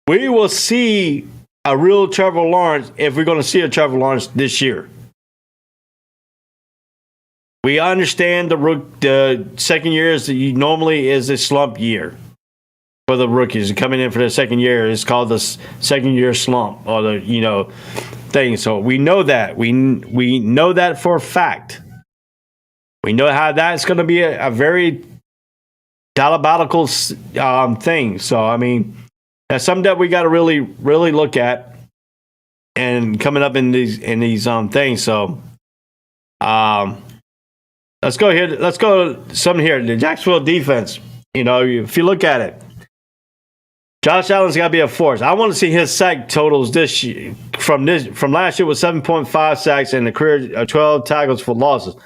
We will see a real Trevor Lawrence if we're going to see a Trevor Lawrence this year. We understand the second year normally is a slump year for the rookies coming in for their second year. It's called the second year slump or the thing. So we know that we know that for a fact. We know how that's going to be a very diabolical thing. So I mean, that's something that we got to really look at and coming up in these things. So let's go here. Let's go something here. The Jacksonville defense. If you look at it, Josh Allen's got to be a force. I want to see his sack totals this year from last year with 7.5 sacks and a career 12 tackles for losses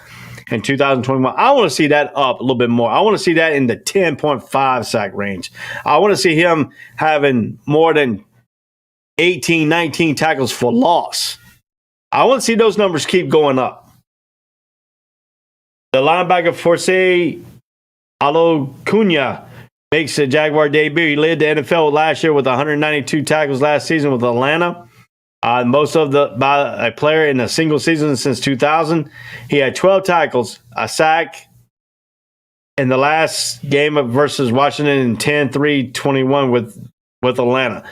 in 2021. I want to see that up a little bit more. I want to see that in the 10.5 sack range. I want to see him having more than 18, 19 tackles for loss. I want to see those numbers keep going up. The linebacker Forsay Alocuna makes a Jaguar debut. He led the NFL last year with 192 tackles last season with Atlanta. Most of by a player in a single season since 2000. He had 12 tackles, a sack in the last game versus Washington in 10-3-21 with Atlanta.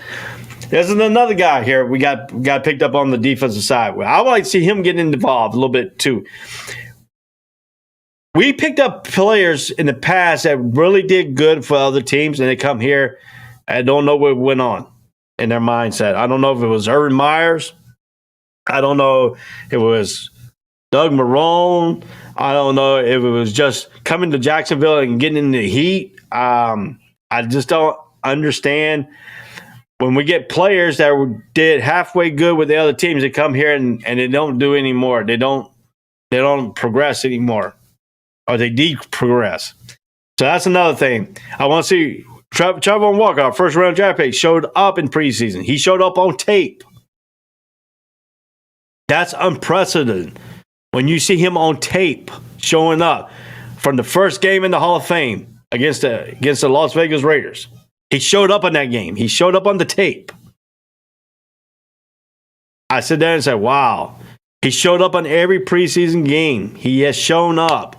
There's another guy here we got picked up on the defensive side. I would like to see him getting involved a little bit too. We picked up players in the past that really did good for other teams, and they come here and don't know what went on in their mindset. I don't know if it was Urban Myers. I don't know if it was Doug Marrone. I don't know if it was just coming to Jacksonville and getting in the heat. I just don't understand when we get players that did halfway good with the other teams that come here and they don't do anymore. They don't progress anymore, or they de-progress. So that's another thing. I want to see Trevor Walker, our first-round draft pick, showed up in preseason. He showed up on tape. That's unprecedented. When you see him on tape showing up from the first game in the Hall of Fame against the Las Vegas Raiders. He showed up in that game. He showed up on the tape. I sit there and said, wow. He showed up on every preseason game. He has shown up.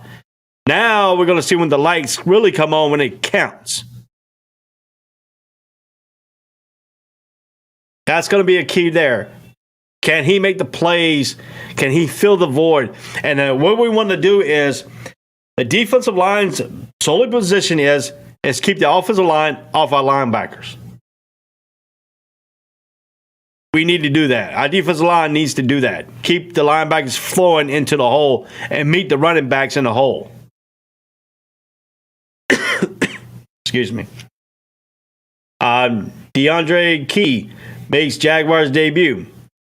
Now we're going to see when the lights really come on when it counts. That's going to be a key there. Can he make the plays? Can he fill the void? And what we want to do is the defensive line's solely position is keep the offensive line off our linebackers. We need to do that. Our defensive line needs to do that. Keep the linebackers flowing into the hole and meet the running backs in the hole. Excuse me. DeAndre Key makes Jaguars debut.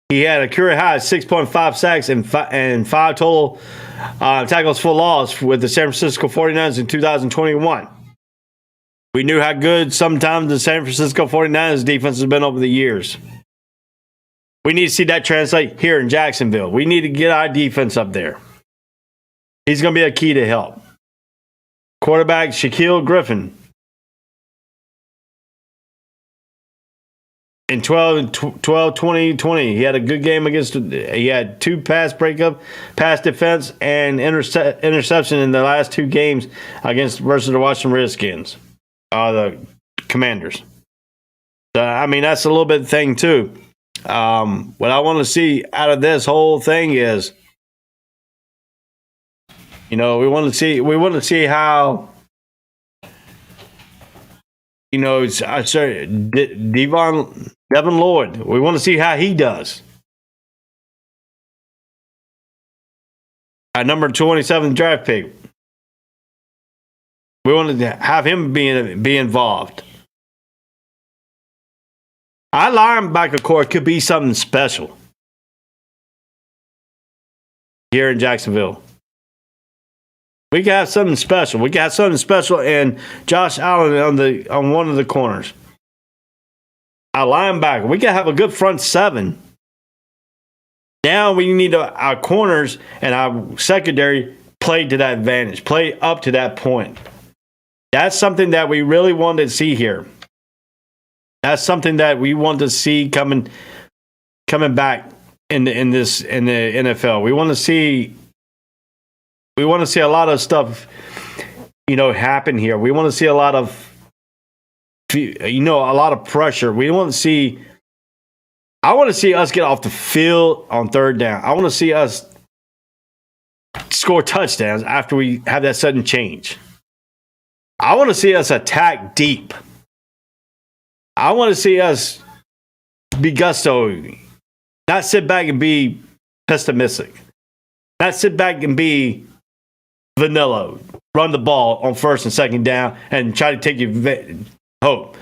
He had a career high of 6.5 sacks and 5 total tackles for loss with the San Francisco 49ers in 2021. We knew how good sometimes the San Francisco 49ers defense has been over the years. We need to see that translate here in Jacksonville. We need to get our defense up there. He's going to be a key to help. Quarterback Shaquille Griffin. In 2020, he had a good game he had 2 pass defense, and interception in the last 2 games versus the Washington Redskins, the Commanders. So, I mean, that's a little bit thing too. What I want to see out of this whole thing is, we want to see how, Devin Lloyd. We want to see how he does. Our number 27 draft pick. We want to have him be involved. Our linebacker core could be something special here in Jacksonville. We can have something special. We can have something special in Josh Allen on one of the corners. Our linebacker. We can have a good front 7. Now we need our corners and our secondary play to that advantage, play up to that point. That's something that we really want to see here. That's something that we want to see coming back in the NFL. We want to see a lot of stuff, happen here. We want to see a lot of pressure. I want to see us get off the field on third down. I want to see us score touchdowns after we have that sudden change. I want to see us attack deep. I want to see us be gusto, not sit back and be pessimistic, not sit back and be vanilla, run the ball on first and second down and try to take your hope.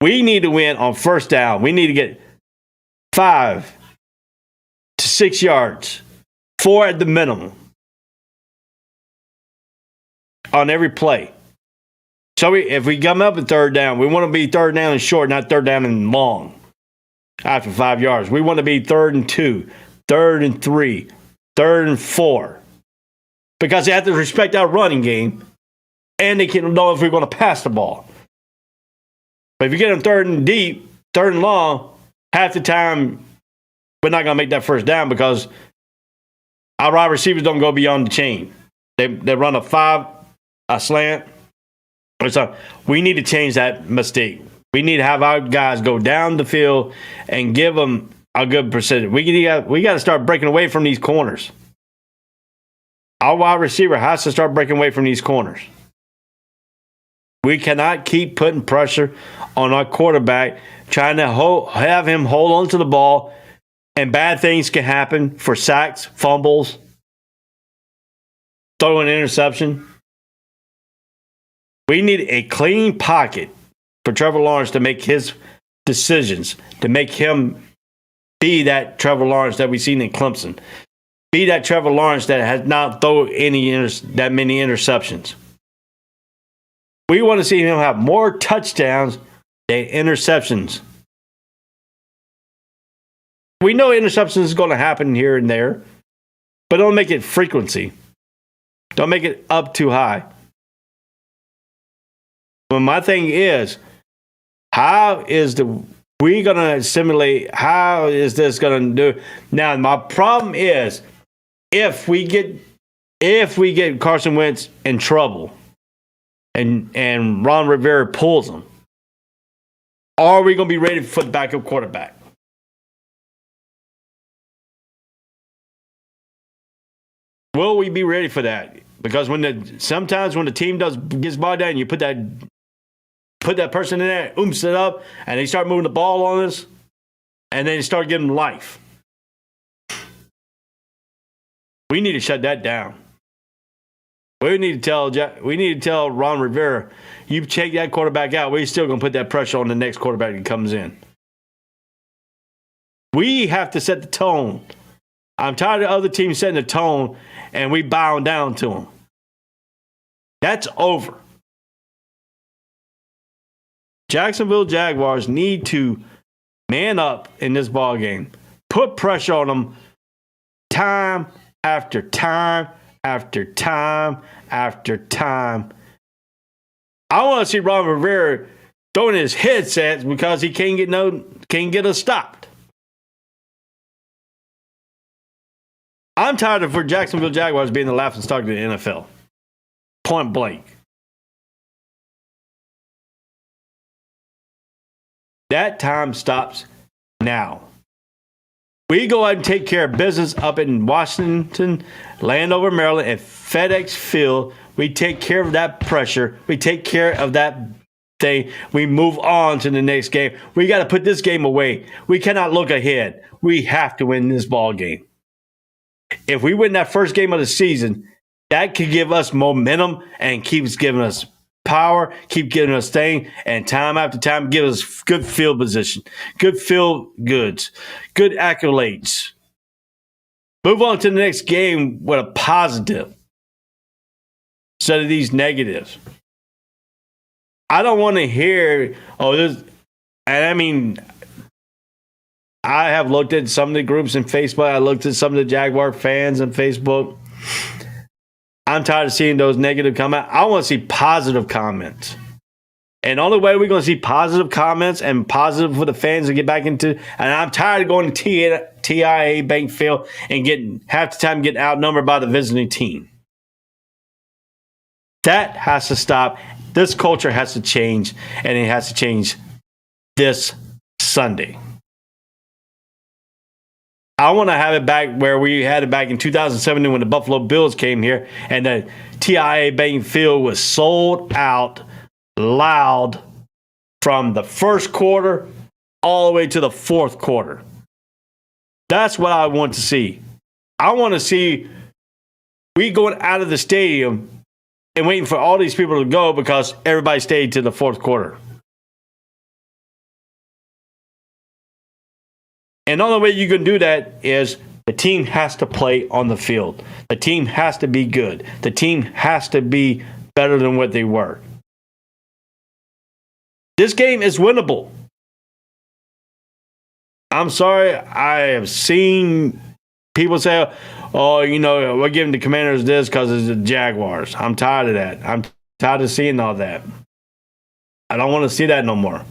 We need to win on first down. We need to get 5 to 6 yards, 4 at the minimum on every play. So if we come up with third down, we want to be third down and short, not third down and long after 5 yards. We want to be 3rd and 2, 3rd and 3, 3rd and 4. Because they have to respect our running game, and they can know if we're going to pass the ball. But if you get them 3rd and deep, 3rd and long, half the time we're not going to make that first down because our wide receivers don't go beyond the chain. They run a slant. So we need to change that mistake. We need to have our guys go down the field and give them a good percentage. We got to start breaking away from these corners. Our wide receiver has to start breaking away from these corners. We cannot keep putting pressure on our quarterback, trying to have him hold on to the ball, and bad things can happen for sacks, fumbles, throwing an interception. We need a clean pocket for Trevor Lawrence to make his decisions, to make him be that Trevor Lawrence that we've seen in Clemson. Be that Trevor Lawrence that has not thrown that many interceptions. We want to see him have more touchdowns than interceptions. We know interceptions is going to happen here and there, but don't make it frequency. Don't make it up too high. But my thing is, how is we going to simulate? How is this going to do? Now, my problem is, if we get Carson Wentz in trouble and Ron Rivera pulls him, are we going to be ready for the backup quarterback? Will we be ready for that? Because sometimes when the team gets bogged down, you put that person in there, oomps it up, and they start moving the ball on us, and then they start giving them life. We need to shut that down. We need to tell Ron Rivera, you take that quarterback out, we're still going to put that pressure on the next quarterback that comes in. We have to set the tone. I'm tired of other teams setting the tone, and we bowing down to them. That's over. Jacksonville Jaguars need to man up in this ball game. Put pressure on them time after time after time after time. I want to see Ron Rivera throwing his headsets because he can't get us stopped. I'm tired of for Jacksonville Jaguars being the laughingstock of the NFL. Point blank. That time stops now. We go ahead and take care of business up in Washington, Landover, Maryland, and FedEx Field. We take care of that pressure. We take care of that thing. We move on to the next game. We got to put this game away. We cannot look ahead. We have to win this ball game. If we win that first game of the season, that could give us momentum and keeps giving us power, keep giving us things, and time after time give us good field position, good field goods, good accolades. Move on to the next game with a positive instead of these negatives. I don't want to hear, and I mean, I have looked at some of the groups in Facebook. I looked at some of the Jaguar fans on Facebook. I'm tired of seeing those negative comments. I want to see positive comments. And the only way we're going to see positive comments and positive for the fans to get back into, and I'm tired of going to TIAA Bank Field and getting half the time getting outnumbered by the visiting team. That has to stop. This culture has to change, and it has to change this Sunday. I want to have it back where we had it back in 2017 when the Buffalo Bills came here and the TIAA Bank Field was sold out loud from the first quarter all the way to the fourth quarter. That's what I want to see. I want to see we going out of the stadium and waiting for all these people to go because everybody stayed to the fourth quarter. And the only way you can do that is the team has to play on the field. The team has to be good. The team has to be better than what they were. This game is winnable. I'm sorry. I have seen people say, oh, we're giving the Commanders this because it's the Jaguars. I'm tired of that. I'm tired of seeing all that. I don't want to see that no more.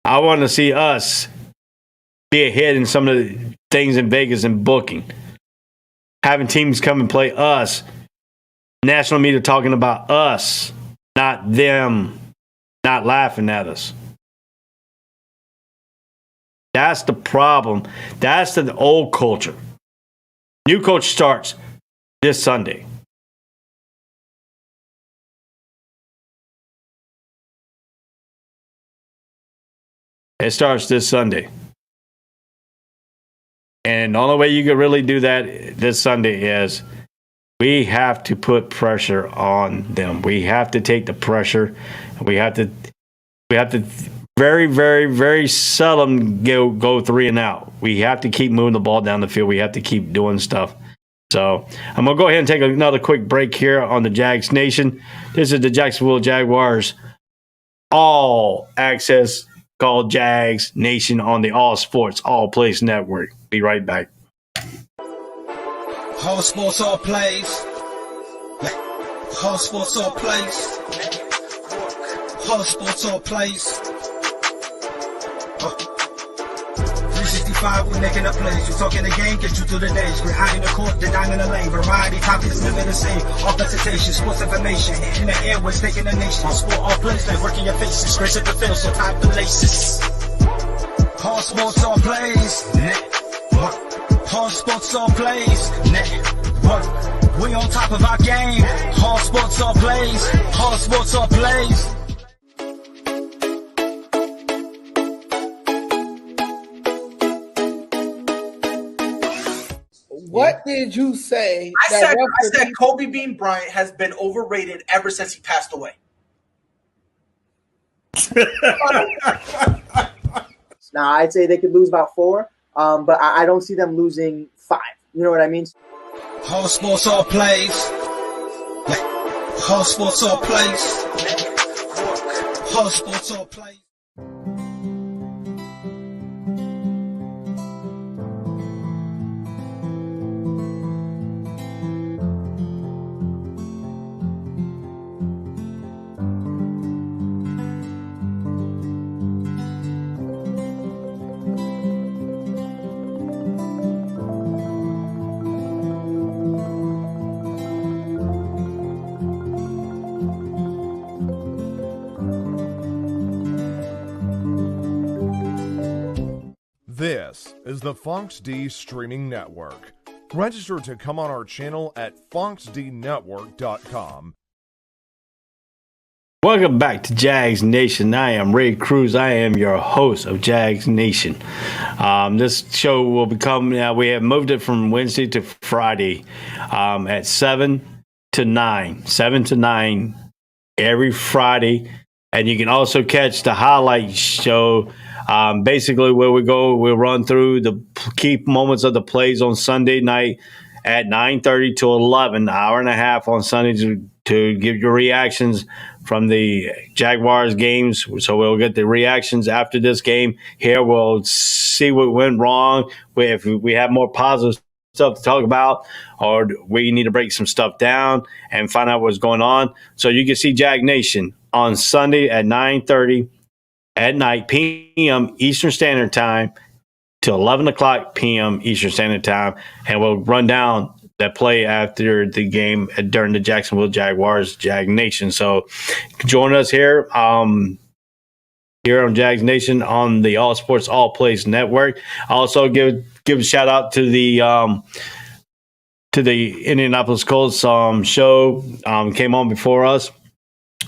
I want to see us be ahead in some of the things in Vegas and booking. Having teams come and play us. National media talking about us, not them, not laughing at us. That's the problem. That's the old culture. New coach starts this Sunday. It starts this Sunday. And the only way you can really do that this Sunday is we have to put pressure on them. We have to take the pressure. We have to very, very, very seldom go 3 and out. We have to keep moving the ball down the field. We have to keep doing stuff. So I'm going to go ahead and take another quick break here on the Jags Nation. This is the Jacksonville Jaguars All Access called Jags Nation on the All Sports, All Place Network. Be right back.
All sports, all plays. All sports, all plays. All sports, all plays. 365, we're making a plays. We're talking the game, get you through the days. We're high in the court, the dime in the lane. Variety, topics, living the same. All presentation, sports information. In the airways, taking the nation. All sport, all plays, they working your faces. Grace at the field, so tie the laces. All sports, all plays. All sports, all plays. Network. We on top of our game. All sports, all plays. All sports, all plays.
What did you say?
I said Kobe Bean Bryant has been overrated ever since he passed away.
Now, I'd say they could lose about 4, but I don't see them losing 5. You know what I mean?
All sports, all plays. All sports, all plays. All sports, all plays.
This is the Fox D Streaming Network. Register to come on our channel at foxdnetwork.com.
Welcome back to Jags Nation. I am Ray Cruz. I am your host of Jags Nation. This show will become, we have moved it from Wednesday to Friday at 7 to 9. 7 to 9 every Friday. And you can also catch the highlight show. Basically, where we'll run through the key moments of the plays on Sunday night at 9:30 to 11, an hour and a half on Sunday to give your reactions from the Jaguars games. So we'll get the reactions after this game. Here we'll see what went wrong, if we have more positive stuff to talk about, or we need to break some stuff down and find out what's going on. So you can see Jag Nation on Sunday at 9:30 at night p.m. Eastern Standard Time to 11 o'clock p.m. Eastern Standard Time, and we'll run down that play after the game during the Jacksonville Jaguars Jag Nation. So join us here here on Jags Nation on the All Sports All Plays Network. Also give a shout out to the Indianapolis Colts show came on before us.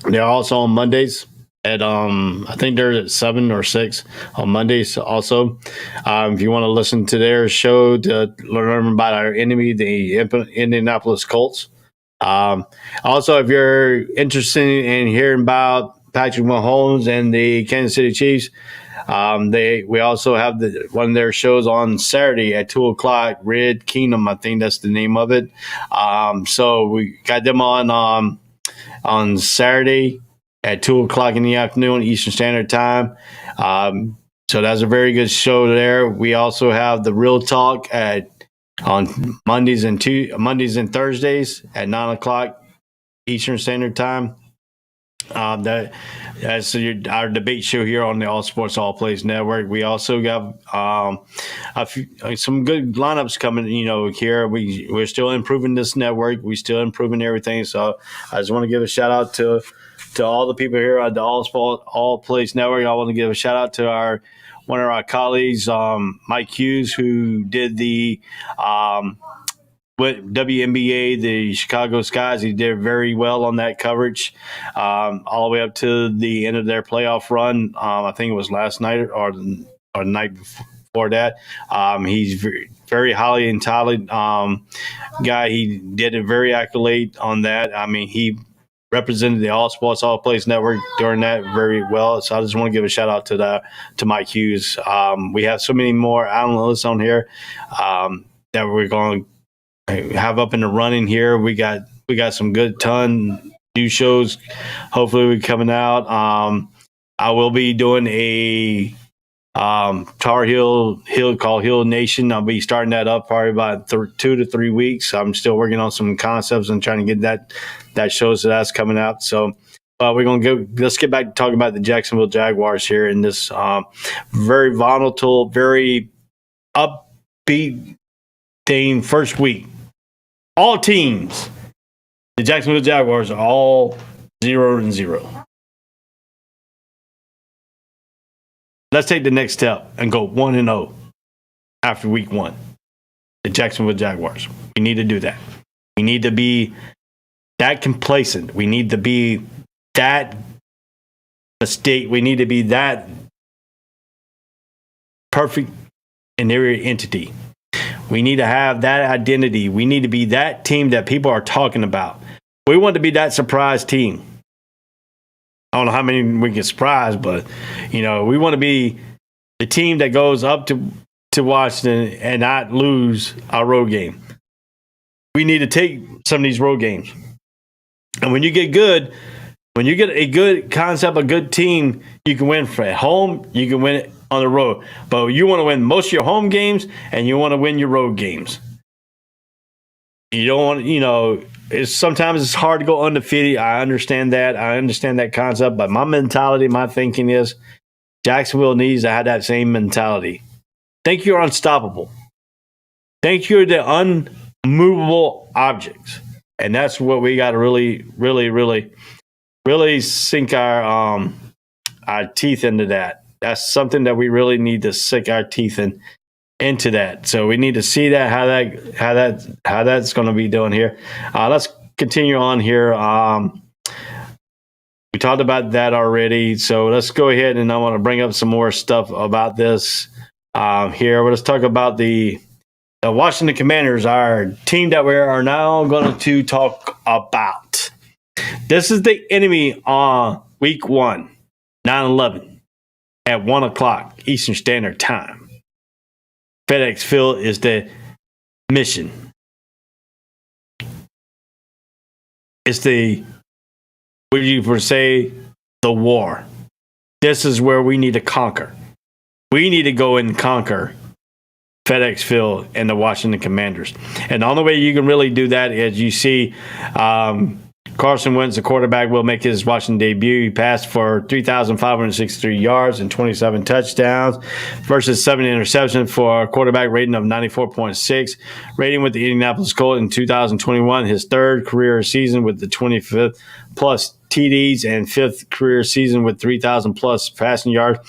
They're also on Mondays at I think they're at 7 or 6 on Mondays also. If you want to listen to their show to learn about our enemy, the Indianapolis Colts. Also, if you're interested in hearing about Patrick Mahomes and the Kansas City Chiefs, We also have one of their shows on Saturday at 2:00. Red Kingdom, I think that's the name of it. So we got them on Saturday at 2:00 in the afternoon Eastern Standard Time. So that's a very good show there. We also have the Real Talk on Mondays and Thursdays at 9:00 Eastern Standard Time. That's our debate show here on the All Sports All Plays Network. We also got some good lineups coming. Here we're still improving this network. We're still improving everything. So I just want to give a shout out to all the people here at the All Sports All Plays Network. I want to give a shout out to one of our colleagues, Mike Hughes, who did the with WNBA, the Chicago Skies. He did very well on that coverage, all the way up to the end of their playoff run. I think it was last night or the night before that. He's very highly entitled guy. He did a very accolade on that. I mean, he represented the All Sports All Plays Network during that very well. So I just want to give a shout out to Mike Hughes. We have so many more analysts on here that we're going to have up in the running here. We got some good ton new shows. Hopefully we're coming out. I will be doing a Tar Heel called Heel Nation. I'll be starting that up probably about 2 to 3 weeks. I'm still working on some concepts and trying to get that show, so that's coming out. So let's get back to talking about the Jacksonville Jaguars here in this very volatile, very upbeat thing first week. All teams, the Jacksonville Jaguars, are all 0-0. Let's take the next step and go 1-0 after week 1. The Jacksonville Jaguars. We need to do that. We need to be that complacent. We need to be that mistake. We need to be that perfect in every entity. We need to have that identity. We need to be that team that people are talking about. We want to be that surprise team. I don't know how many we can surprise, but we want to be the team that goes up to Washington and not lose our road game. We need to take some of these road games. And when you get a good concept, a good team, you can win at home, you can win it on the road. But you want to win most of your home games and you want to win your road games. You don't want, sometimes it's hard to go undefeated. I understand that. I understand that concept. But my mentality, my thinking is Jacksonville needs to have that same mentality. Think you're unstoppable. Think you're the unmovable objects. And that's what we got to really, really, really, really sink our teeth into that. That's something that we really need to sink our teeth into that. So we need to see that how that's going to be doing here. Let's continue on here. We talked about that already. So let's go ahead and I want to bring up some more stuff about this here. Let's talk about the Washington Commanders, our team that we are now going to talk about. This is the enemy on week 1, 9/11. At 1:00 Eastern Standard Time. FedEx Field is the mission. It's the war. This is where we need to conquer. We need to go and conquer FedEx Field and the Washington Commanders. And the only way you can really do that is you see Carson Wentz, the quarterback, will make his Washington debut. He passed for 3,563 yards and 27 touchdowns versus 7 interceptions for a quarterback rating of 94.6. Rating with the Indianapolis Colts in 2021, his third career season with the 25th plus TDs and 5th career season with 3,000 plus passing yards.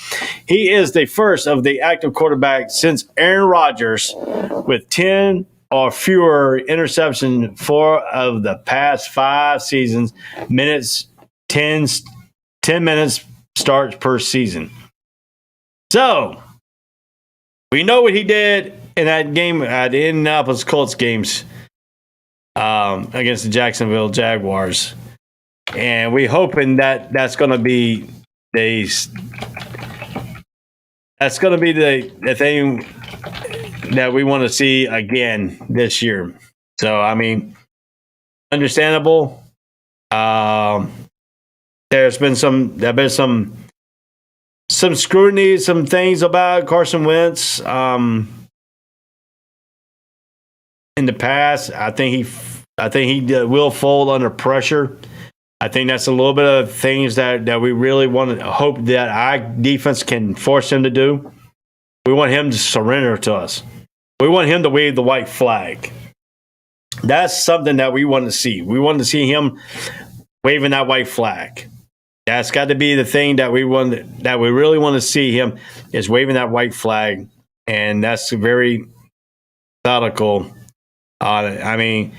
He is the first of the active quarterbacks since Aaron Rodgers with 10 or fewer interception 4 of the past 5 seasons, 10 minutes starts per season. So we know what he did in that game at the Indianapolis Colts games against the Jacksonville Jaguars. And we're hoping that that's going to be That's going to be the thing that we want to see again this year. So, I mean, understandable. There's been some scrutiny, some things about Carson Wentz in the past. I think he will fold under pressure. I think that's a little bit of things that we really want to hope that our defense can force him to do. We want him to surrender to us. We want him to wave the white flag. That's something that we want to see. We want to see him waving that white flag. That's got to be the thing that we really want to see him is waving that white flag, and that's very methodical. I mean,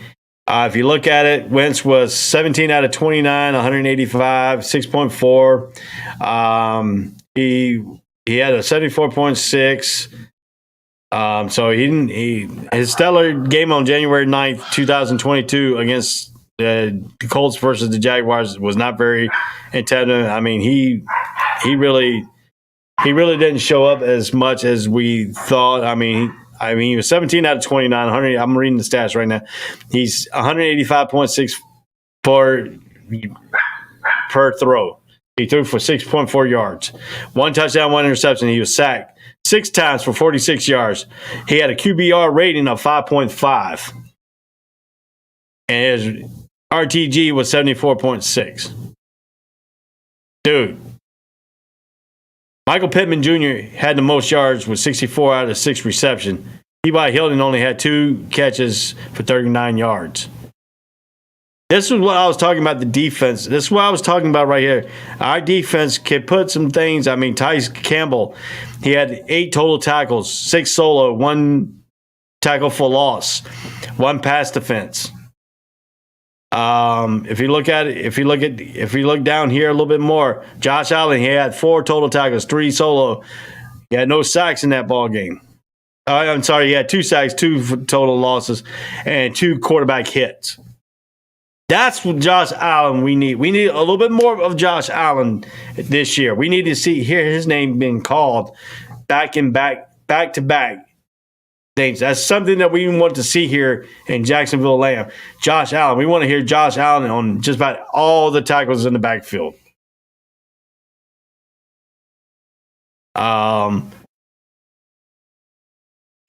if you look at it, Wentz was 17 out of 29, 185, 6.4. He had a 74.6. So his stellar game on January 9th, 2022 against the Colts versus the Jaguars was not very intense. I mean, he really didn't show up as much as we thought. I mean, he was 17 out of 29. 100. I'm reading the stats right now. He's 185.6 per throw. He threw for 6.4 yards, 1 touchdown, 1 interception. He was sacked 6 times for 46 yards. He had a QBR rating of 5.5, and his RTG was 74.6. Dude, Michael Pittman Jr. had the most yards with 64 out of 6 reception. T.Y. Hilton only had 2 catches for 39 yards. This is what I was talking about, the defense. This is what I was talking about right here. Our defense can put some things. I mean, Tyus Campbell, he had 8 total tackles, 6 solo, 1 tackle for loss, 1 pass defense. If you look down here a little bit more, Josh Allen, he had 4 total tackles, 3 solo. He had no sacks in that ball game. I'm sorry, he had 2 sacks, 2 total losses, and 2 quarterback hits. That's what Josh Allen we need. We need a little bit more of Josh Allen this year. We need to hear his name being called back to back things. That's something that we want to see here in Jacksonville Lamb. Josh Allen. We want to hear Josh Allen on just about all the tackles in the backfield.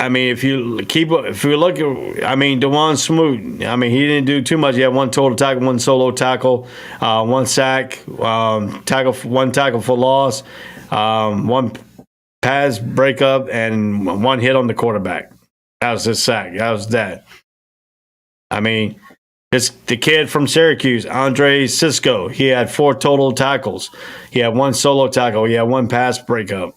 I mean, if you look at, Dewan Smoot, I mean, he didn't do too much. He had 1 total tackle, 1 solo tackle, 1 sack, 1 tackle for loss, 1 pass breakup, and 1 hit on the quarterback. That was his sack. That was that. I mean, the kid from Syracuse, Andre Cisco, he had 4 total tackles. He had 1 solo tackle. He had 1 pass breakup.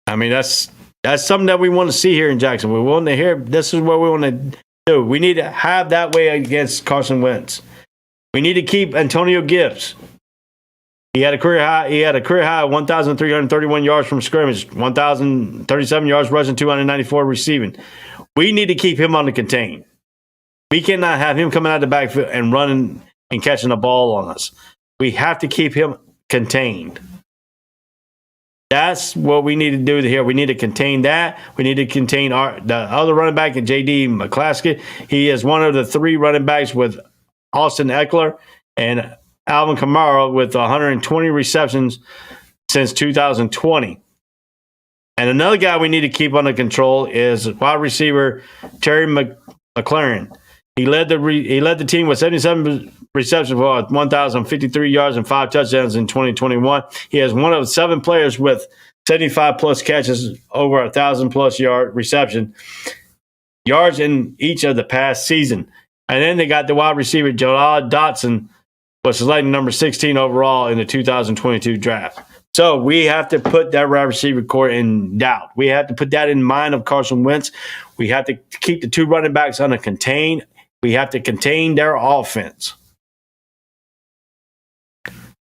I mean, that's something that we want to see here in Jackson. We want to hear. This is what we want to do. We need to have that way against Carson Wentz. We need to keep Antonio Gibbs. He had a career high. He had a career high of 1,331 yards from scrimmage, 1,037 yards rushing, 294 receiving. We need to keep him on the contain. We cannot have him coming out of the backfield and running and catching the ball on us. We have to keep him contained. That's what we need to do here. We need to contain that. We need to contain the other running back, J.D. McClaskey. He is one of the 3 running backs with Austin Eckler and Alvin Kamara with 120 receptions since 2020. And another guy we need to keep under control is wide receiver Terry McLaurin. He led the team with 77 receptions for 1,053 yards and 5 touchdowns in 2021. He is one of 7 players with 75-plus catches, over 1,000-plus yard reception yards in each of the past season. And then they got the wide receiver Jalal Dotson, was selected number 16 overall in the 2022 draft. So we have to put that wide receiver core in doubt. We have to put that in mind of Carson Wentz. We have to keep the 2 running backs under contain. We have to contain their offense.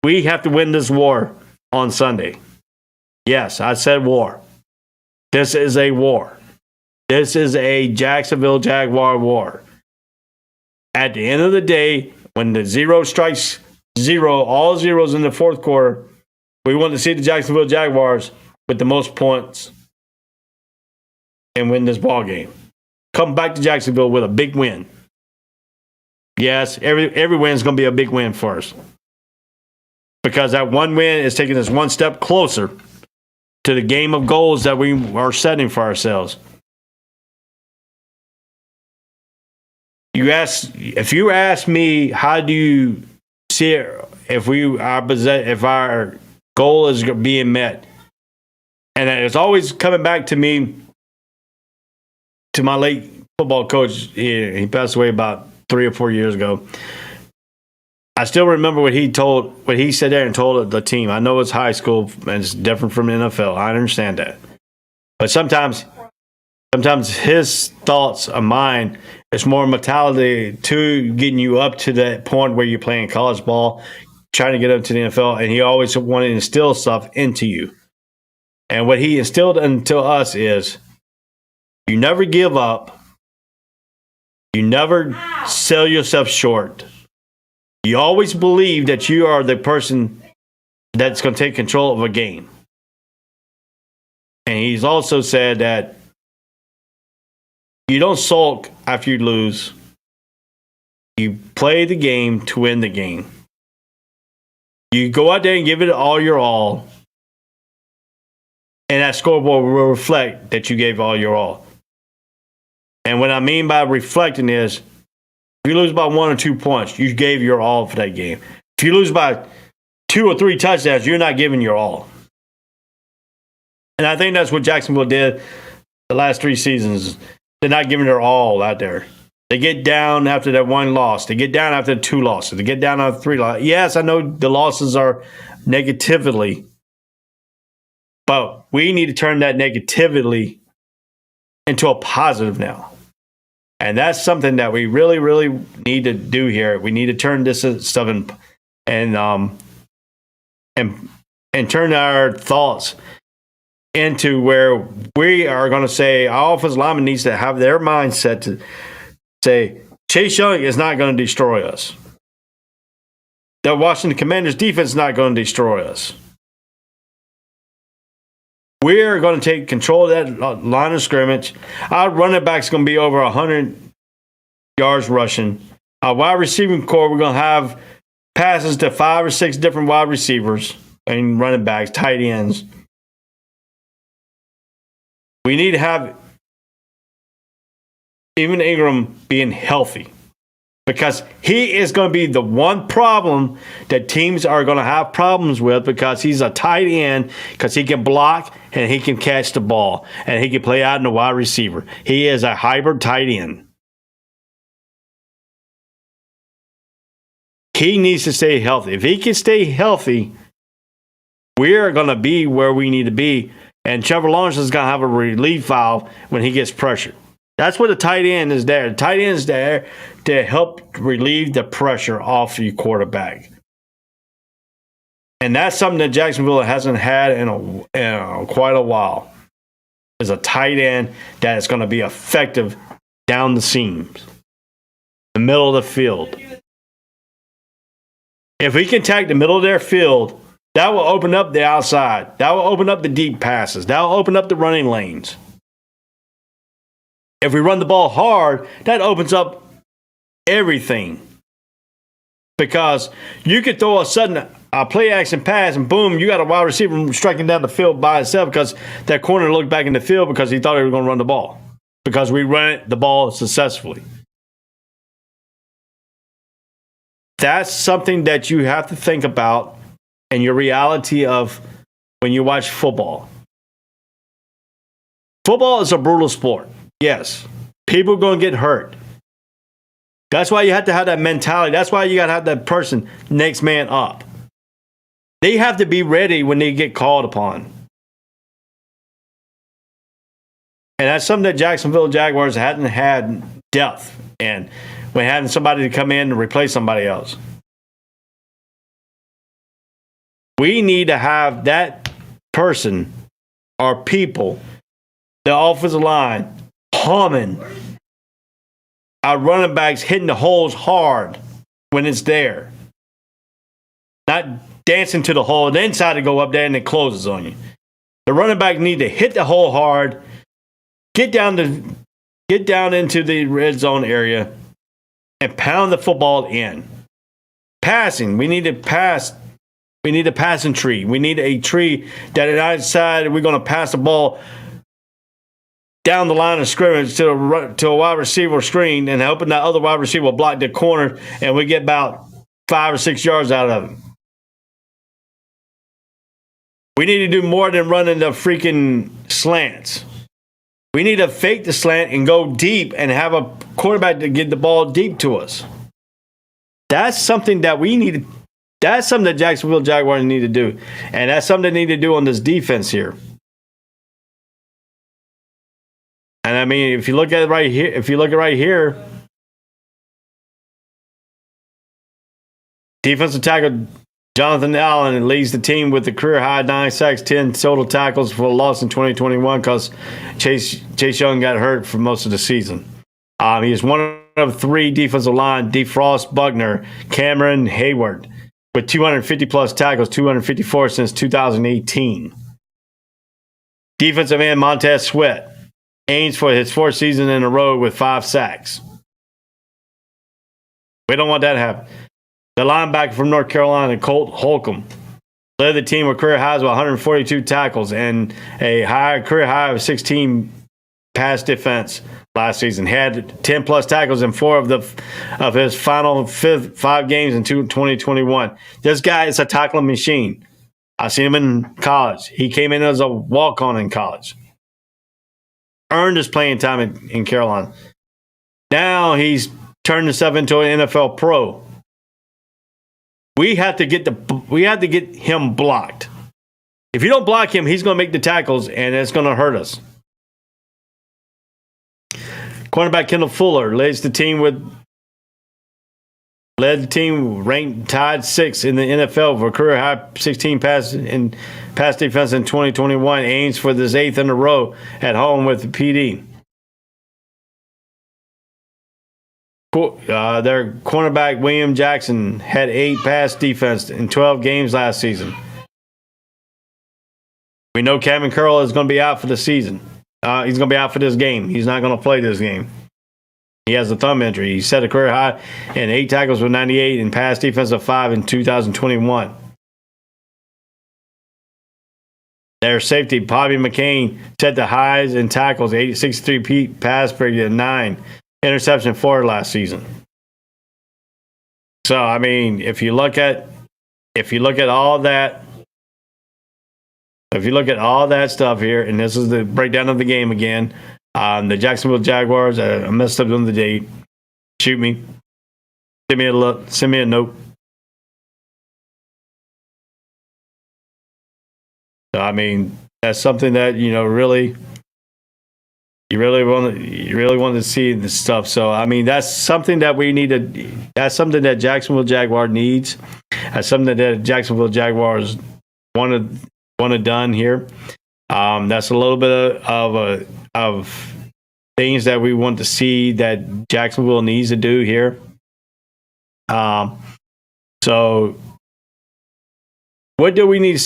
We have to win this war on Sunday. Yes, I said war. This is a war. This is a Jacksonville Jaguar war. At the end of the day, when the zero strikes all zeros in the fourth quarter. We want to see the Jacksonville Jaguars with the most points and win this ball game. Come back to Jacksonville with a big win. Yes, every win is going to be a big win for us. Because that one win is taking us one step closer to the game of goals that we are setting for ourselves. If you ask me, how do you see it if our goal is being met? And it's always coming back to me, to my late football coach. He passed away about 3 or 4 years ago. I still remember what he said there and told the team. I know it's high school and it's different from the NFL. I understand that. But sometimes his thoughts of mine, it's more mentality to getting you up to that point where you're playing college ball, trying to get up to the NFL, and he always wanted to instill stuff into you. And what he instilled into us is, you never give up. You never sell yourself short. You always believe that you are the person that's going to take control of a game. And he's also said that you don't sulk after you lose. You play the game to win the game. You go out there and give it all your all. And that scoreboard will reflect that you gave all your all. And what I mean by reflecting is, if you lose by 1 or 2 points, you gave your all for that game. If you lose by 2 or 3 touchdowns, you're not giving your all. And I think that's what Jacksonville did the last 3 seasons. They're not giving their all out there. They get down after that 1 loss. They get down after 2 losses. They get down after 3 losses. Yes, I know the losses are negatively, but we need to turn that negativity into a positive now. And that's something that we really, really need to do here. We need to turn this stuff and turn our thoughts into where we are going to say our offensive lineman needs to have their mindset to say Chase Young is not going to destroy us. The Washington Commanders defense is not going to destroy us. We're going to take control of that line of scrimmage. Our running back's going to be over 100 yards rushing. Our wide receiving core, we're going to have passes to 5 or 6 different wide receivers and running backs, tight ends. We need to have even Ingram being healthy, because he is going to be the one problem that teams are going to have problems with, because he's a tight end, because he can block and he can catch the ball and he can play out in the wide receiver. He is a hybrid tight end. He needs to stay healthy. If he can stay healthy, we're going to be where we need to be. And Trevor Lawrence is going to have a relief valve when he gets pressured. That's what the tight end is there. The tight end is there to help relieve the pressure off your quarterback. And that's something that Jacksonville hasn't had in quite a while, is a tight end that is going to be effective down the seams, the middle of the field. If we can attack the middle of their field, that will open up the outside. That will open up the deep passes. That will open up the running lanes. If we run the ball hard, that opens up everything. Because you could throw a play action pass and boom, you got a wide receiver striking down the field by itself because that corner looked back in the field because he thought he was going to run the ball. Because we ran the ball successfully. That's something that you have to think about in your reality of when you watch football. Football is a brutal sport. Yes. People are going to get hurt. That's why you have to have that mentality. That's why you got to have that person next man up. They have to be ready when they get called upon. And that's something that Jacksonville Jaguars hadn't had depth in, when having somebody to come in and replace somebody else. We need to have that person or people, the offensive line, humming. Our running backs hitting the holes hard when it's there. not dancing to the hole, the inside to go up there and it closes on you. The running back need to hit the hole hard, get down into the red zone area, and pound the football in. Passing, we need to pass. We need a passing tree. We need a tree that at outside we're going to pass the ball down the line of scrimmage to a wide receiver screen, and hoping that other wide receiver will block the corner, and we get about 5 or 6 yards out of it. We need to do more than running the freaking slants. We need to fake the slant and go deep and have a quarterback to get the ball deep to us. That's something that we need. That's something that Jacksonville Jaguars need to do. And that's something they need to do on this defense here. And I mean, if you look at it right here, defensive tackle Jonathan Allen leads the team with the career high 9 sacks, 10 total tackles for a loss in 2021 because Chase Young got hurt for most of the season. He is one of 3 defensive line, DeFrost, Buckner, Cameron, Hayward, with 250 plus tackles, 254 since 2018. Defensive end Montez Sweat aims for his 4th season in a row with 5 sacks. We don't want that to happen. The linebacker from North Carolina, Colt Holcomb, led the team with career highs of 142 tackles and a career high of 16 pass defense last season. Had 10 plus tackles in 4 of his final 5 games in 2021. This guy is a tackling machine. I seen him in college. He came in as a walk-on in college. Earned his playing time in Carolina. Now he's turned himself into an NFL pro. We have to get him blocked. If you don't block him, he's going to make the tackles, and it's going to hurt us. Cornerback Kendall Fuller led the team ranked tied 6th in the NFL for career high 16 pass defense in 2021. Aims for this 8th in a row at home with the PD. Their cornerback William Jackson had 8 pass defense in 12 games last season. We know Kevin Curl is going to be out for the season. He's going to be out for this game. He's not going to play this game. He has a thumb injury. He set a career high in 8 tackles with 98 and pass defense of 5 in 2021. Their safety, Bobby McCain, set the highs in tackles, 63 pass per year, 9 interception 4 last season. So I mean, if you look at all that, stuff here, and this is the breakdown of the game again. The Jacksonville Jaguars, I messed up on the date. Shoot me. Send me a note. So I mean, that's something that you really want to see this stuff. So I mean, that's something that we need to. That's something that Jacksonville Jaguar needs. That's something that Jacksonville Jaguars wanted done here. That's a little bit of things that we want to see that Jacksonville needs to do here. So what do we need?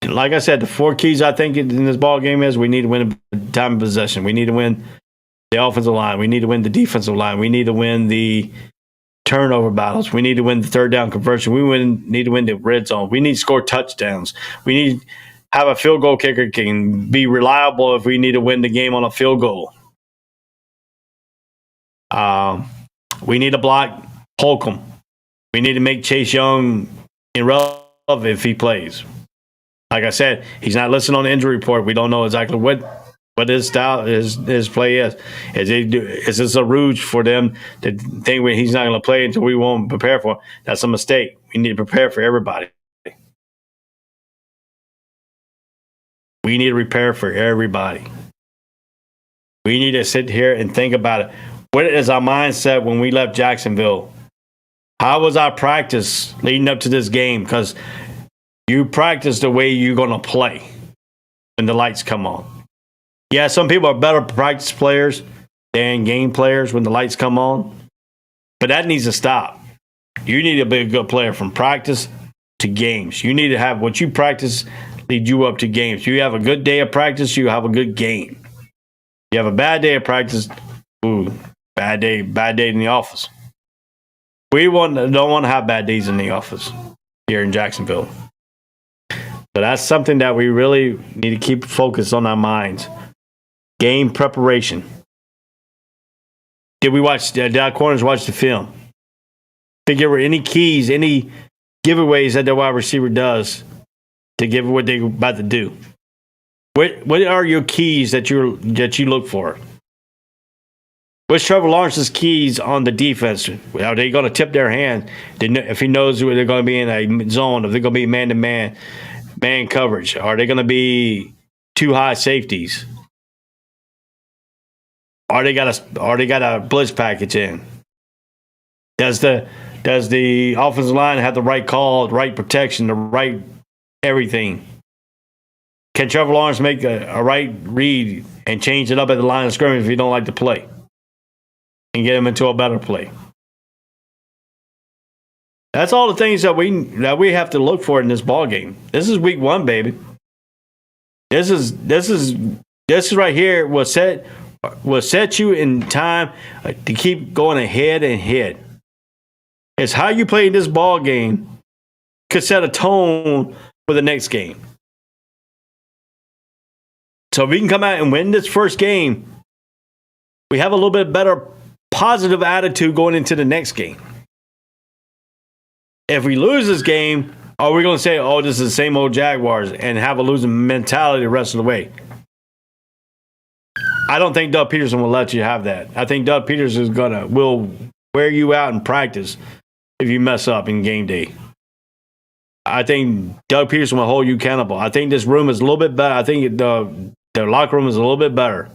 Like I said, the 4 keys I think in this ball game is we need to win time of possession. We need to win the offensive line. We need to win the defensive line. We need to win the turnover battles. We need to win the 3rd down conversion. Need to win the red zone. We need to score touchdowns. We need to have a field goal kicker can be reliable if we need to win the game on a field goal. We need to block Holcomb. We need to make Chase Young irrelevant if he plays. Like I said, he's not listed on the injury report. We don't know exactly what his style, his play is. Is this a ruse for them to think he's not going to play until we won't prepare for him? That's a mistake. We need to prepare for everybody. We need to prepare for everybody. We need to sit here and think about it. What is our mindset when we left Jacksonville? How was our practice leading up to this game? Because you practice the way you're going to play when the lights come on. Yeah, some people are better practice players than game players when the lights come on. But that needs to stop. You need to be a good player from practice to games. You need to have what you practice lead you up to games. You have a good day of practice, you have a good game. You have a bad day of practice, bad day in the office. We don't want to have bad days in the office here in Jacksonville. So that's something that we really need to keep focused on our minds. Game preparation. Did our corners watch the film? Figure any keys, any giveaways that the wide receiver does to give what they're about to do. What are your keys that you look for? What's Trevor Lawrence's keys on the defense? Are they going to tip their hand if he knows where they're going to be in a zone? If they're going to be man-to-man, man coverage? Are they going to be too high safeties? Are they got a blitz package in? Does the offensive line have the right call, the right protection, the right everything? Can Trevor Lawrence make a right read and change it up at the line of scrimmage if he don't like the play? And get him into a better play. That's all the things that we have to look for in this ball game. This is week 1, baby. This is right here will set you in time to keep going ahead and ahead. It's how you play this ball game could set a tone for the next game. So if we can come out and win this first game, we have a little bit better positive attitude going into the next game. If we lose this game, are we going to say, oh, this is the same old Jaguars and have a losing mentality the rest of the way? I don't think Doug Peterson will let you have that. I think Doug Peterson will wear you out in practice if you mess up in game day. I think Doug Peterson will hold you accountable. I think this room is a little bit better. I think the locker room is a little bit better.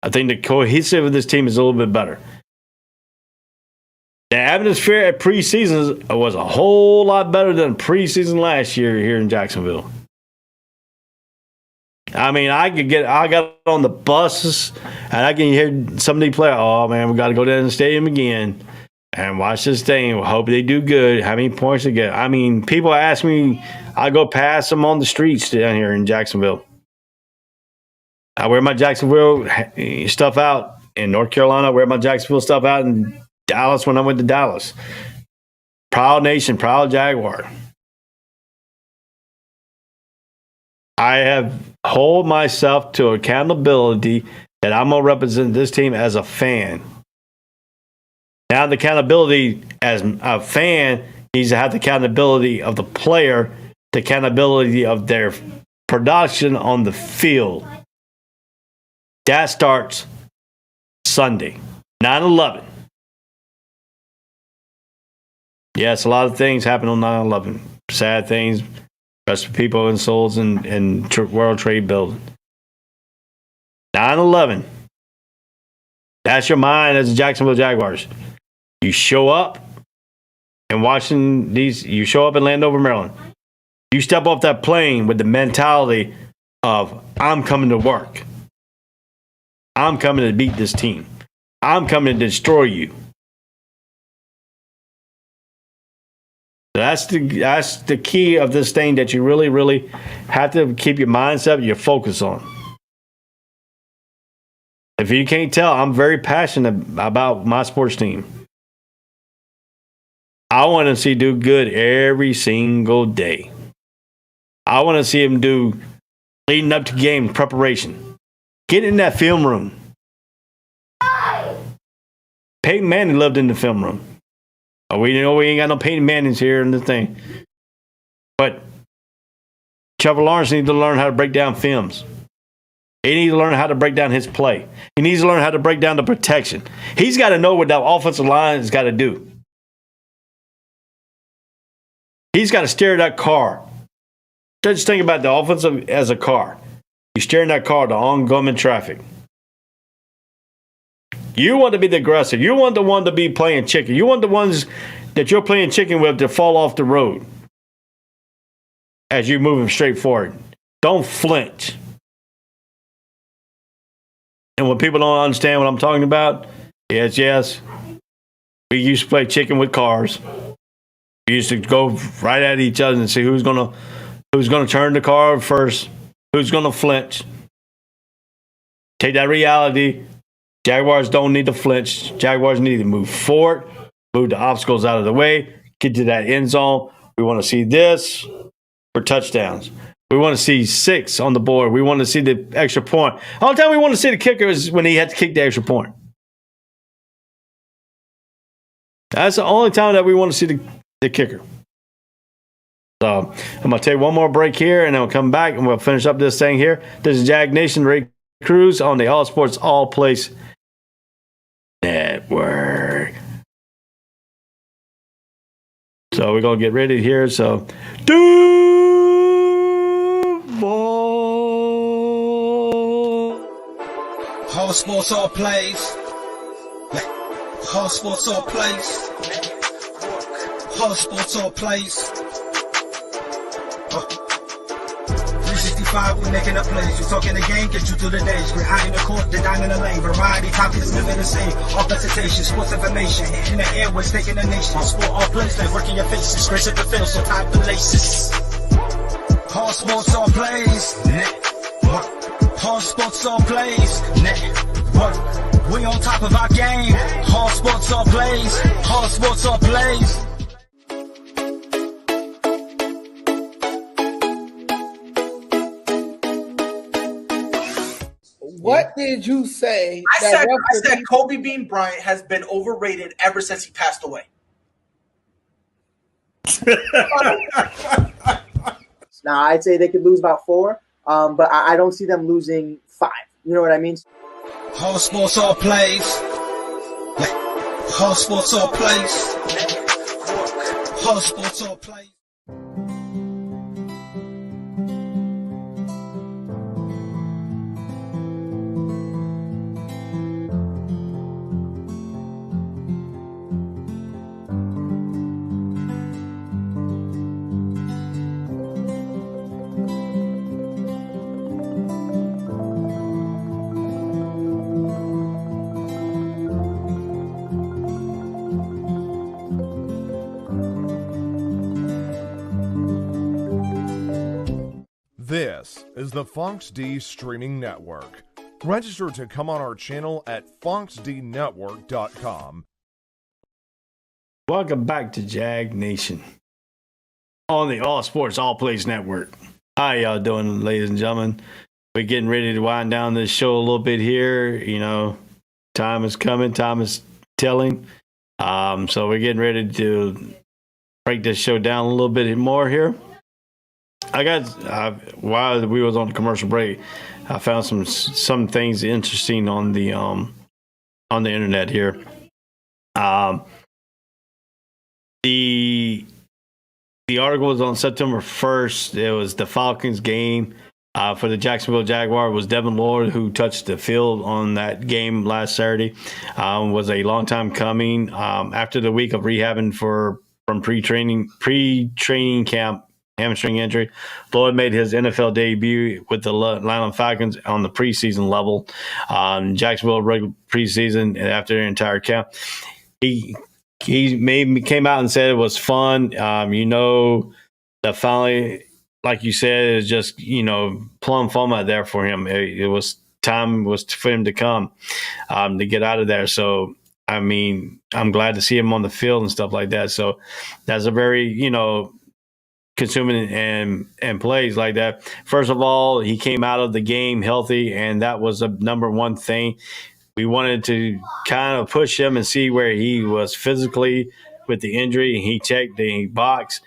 I think the cohesive of this team is a little bit better. The atmosphere at preseason was a whole lot better than preseason last year here in Jacksonville. I mean, I got on the buses and I can hear somebody play, oh man, we got to go down to the stadium again and watch this thing. Hope they do good. How many points they get? I mean, people ask me, I go past them on the streets down here in Jacksonville. I wear my Jacksonville stuff out in North Carolina. I wear my Jacksonville stuff out in Dallas when I went to Dallas. Proud nation, proud Jaguar. I have hold myself to accountability that I'm going to represent this team as a fan. Now, the accountability as a fan needs to have the accountability of the player, the accountability of their production on the field. That starts Sunday, 9/11. Yes, a lot of things happen on 9/11. Sad things, rest of people and souls in World Trade Building. 9/11. That's your mind as the Jacksonville Jaguars. You show up in Washington, you show up in Landover, Maryland. You step off that plane with the mentality of, I'm coming to work. I'm coming to beat this team. I'm coming to destroy you. That's the key of this thing that you really, really have to keep your mindset, your focus on. If you can't tell, I'm very passionate about my sports team. I want to see do good every single day. I want to see him do leading up to game preparation. Get in that film room. Peyton Manning lived in the film room. We know we ain't got no Peyton Mannings here in the thing. But Trevor Lawrence needs to learn how to break down films. He needs to learn how to break down his play. He needs to learn how to break down the protection. He's got to know what that offensive line has got to do. He's got to steer that car. Just think about the offensive as a car. You're steering that car to oncoming traffic. You want to be the aggressor. You want the one to be playing chicken. You want the ones that you're playing chicken with to fall off the road as you're moving straight forward. Don't flinch. And when people don't understand what I'm talking about, yes, we used to play chicken with cars. We used to go right at each other and see who's gonna turn the car first, who's gonna flinch. Take that reality. Jaguars don't need to flinch. Jaguars need to move forward, move the obstacles out of the way, get to that end zone. We want to see this for touchdowns. We want to see 6 on the board. We want to see the extra point. The only time we want to see the kicker is when he had to kick the extra point. That's the only time that we want to see the kicker. So I'm going to take one more break here, and then we'll come back, and we'll finish up this thing here. This is Jag Nation, Ray Cruz on the All Sports All Place Network. So we're going to get ready here. So,
All sports, all plays. All sports, all plays. All sports, all plays. 365, we making up plays. We talking the game, get you through the days. We're high in the court, the dime in the lane. Variety topics, living the same. All presentation, sports information. Hitting the airways, taking the nation. All sport, all plays. Like working your faces. Grace at the field, so tie the laces. All sports, all plays. All sports, all plays. Network. We on top of our game. All sports, all plays. All sports, all plays.
What did you say?
I said Kobe Bean Bryant has been overrated ever since he passed away.
Now, I'd say they could lose about 4, but I don't see them losing 5. You know what I mean?
All sports, all plays. All sports, all plays. All sports, all plays.
This is the Fox D Streaming Network. Register to come on our channel at foxdnetwork.com.
welcome back to Jag Nation on the All Sports All Place Network. How y'all doing, ladies and gentlemen? We're getting ready to wind down this show a little bit here. You know, time is coming, time is telling. So we're getting ready to break this show down a little bit more here. I got while we was on the commercial break, I found some things interesting on the internet here. The article was on September 1st. It was the Falcons game for the Jacksonville Jaguar. It was Devin Lloyd who touched the field on that game last Saturday. Was a long time coming. After the week of rehabbing from pre-training camp, hamstring injury, Lloyd made his NFL debut with the Atlanta Falcons on the preseason level. Jacksonville regular preseason, and after their entire camp, he came out and said it was fun. That finally, like you said, is just plum format there for him. It was time for him to come to get out of there. So I mean, I'm glad to see him on the field and stuff like that. So that's a very consuming and plays like that. First of all, he came out of the game healthy, and that was the number one thing. We wanted to kind of push him and see where he was physically with the injury. He checked the box.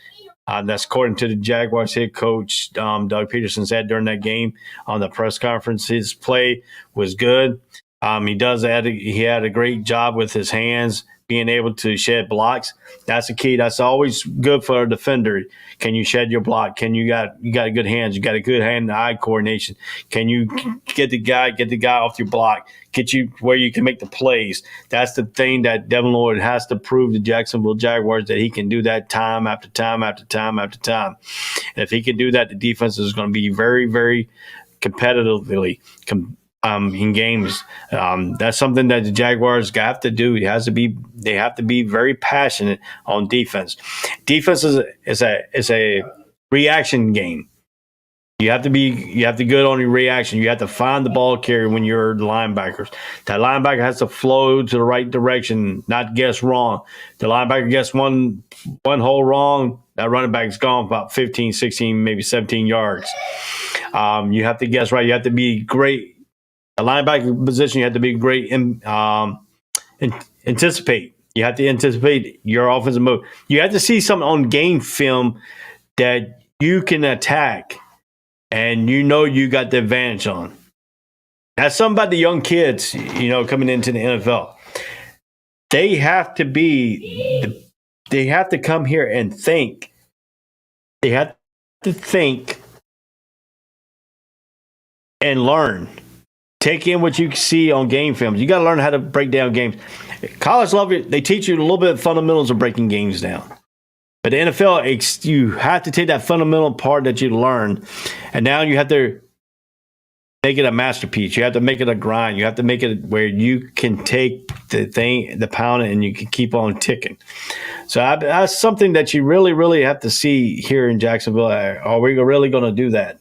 That's according to the Jaguars head coach, Doug Peterson said during that game on the press conference. His play was good. He had a great job with his hands, being able to shed blocks. That's the key. That's always good for a defender. Can you shed your block? Can you got good hands? You got a good hand-eye coordination. Can you get the guy off your block? Get you where you can make the plays. That's the thing that Devin Lloyd has to prove to Jacksonville Jaguars, that he can do that time after time after time after time. And if he can do that, the defense is going to be very, very competitively in games. That's something that the Jaguars have to do. They have to be very passionate on defense. Defense is a reaction game. You have to be good on your reaction. You have to find the ball carrier when you're the linebackers. That linebacker has to flow to the right direction, not guess wrong. The linebacker gets one hole wrong, that running back's gone about 15, 16, maybe 17 yards. You have to guess right. You have to be great. A linebacker position, you have to be great and anticipate. You have to anticipate your offensive move. You have to see something on game film that you can attack and you got the advantage on. That's something about the young kids, coming into the NFL. They have to come here and think. They have to think and learn. Take in what you see on game films. You got to learn how to break down games. College level, they teach you a little bit of fundamentals of breaking games down. But the NFL, you have to take that fundamental part that you learned, and now you have to make it a masterpiece. You have to make it a grind. You have to make it where you can take the pound, and you can keep on ticking. So that's something that you really, really have to see here in Jacksonville. Are we really going to do that?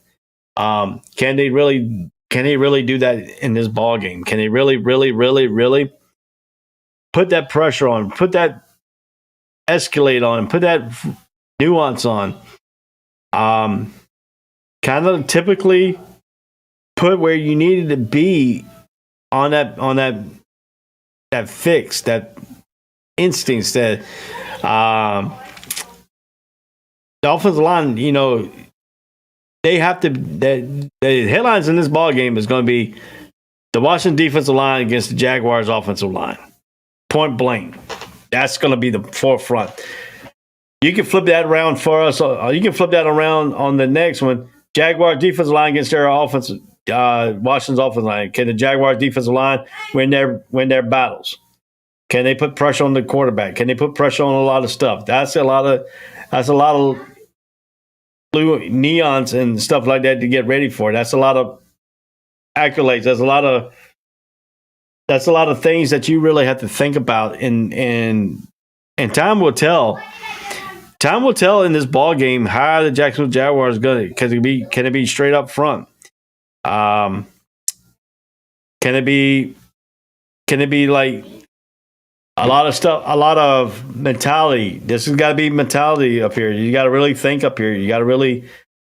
Can they really do that in this ball game? Can they really, really, really, really put that pressure on, put that escalate on, put that nuance on? Kind of typically put where you needed to be on that fix, that instincts, that the offensive line, they have to. The headlines in this ball game is going to be the Washington defensive line against the Jaguars offensive line. Point blank. That's going to be the forefront. You can flip that around for us. You can flip that around on the next one. Jaguars defensive line against their offensive. Washington's offensive line. Can the Jaguars defensive line win their battles? Can they put pressure on the quarterback? Can they put pressure on a lot of stuff? That's a lot of blue neons and stuff like that to get ready for. That's a lot of accolades. That's a lot of things that you really have to think about, and time will tell. Time will tell in this ball game how the Jacksonville Jaguars going to. Can it be straight up front? Can it be like a lot of stuff, a lot of mentality? This has got to be mentality up here. You got to really think up here. You got to really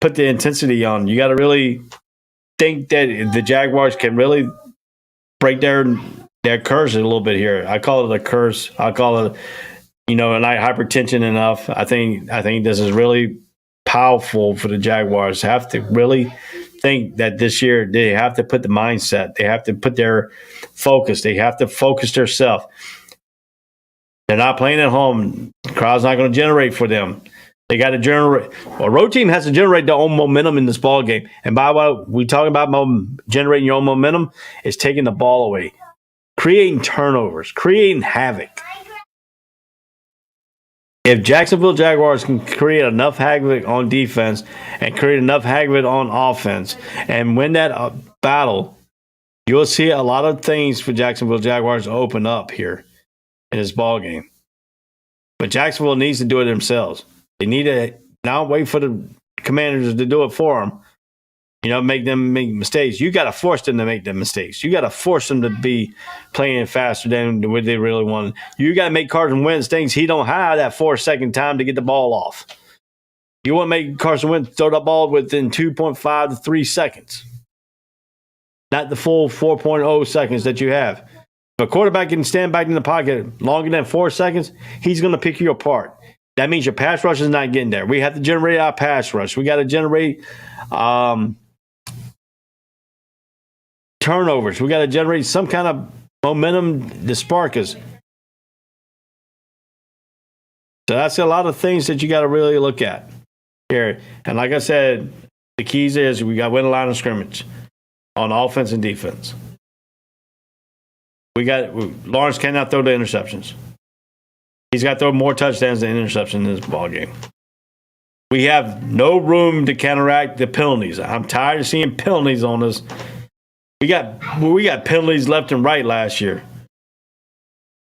put the intensity on. You got to really think that the Jaguars can really break their curse a little bit here. I call it a curse. I call it, not hypertension enough. I think this is really powerful for the Jaguars. Have to really think that this year they have to put the mindset. They have to put their focus. They have to focus themselves. They're not playing at home. The crowd's not going to generate for them. They got to generate. A road team has to generate their own momentum in this ball game. And by what we talk about generating your own momentum is taking the ball away, creating turnovers, creating havoc. If Jacksonville Jaguars can create enough havoc on defense and create enough havoc on offense and win that battle, you'll see a lot of things for Jacksonville Jaguars open up here in this ball game. But Jacksonville needs to do it themselves. They need to not wait for the Commanders to do it for them. Make them make mistakes. You got to force them to make them mistakes. You got to force them to be playing faster than what they really want. You got to make Carson Wentz things he don't have that 4-second time to get the ball off. You want to make Carson Wentz throw the ball within 2.5 to 3 seconds, not the full 4.0 seconds that you have. If a quarterback can stand back in the pocket longer than 4 seconds, he's going to pick you apart. That means your pass rush is not getting there. We have to generate our pass rush. We got to generate turnovers. We got to generate some kind of momentum to spark us. So that's a lot of things that you got to really look at here. And like I said, the keys is we got to win the line of scrimmage on offense and defense. Lawrence cannot throw the interceptions. He's got to throw more touchdowns than interceptions in this ball game. We have no room to counteract the penalties. I'm tired of seeing penalties on us. We got penalties left and right last year.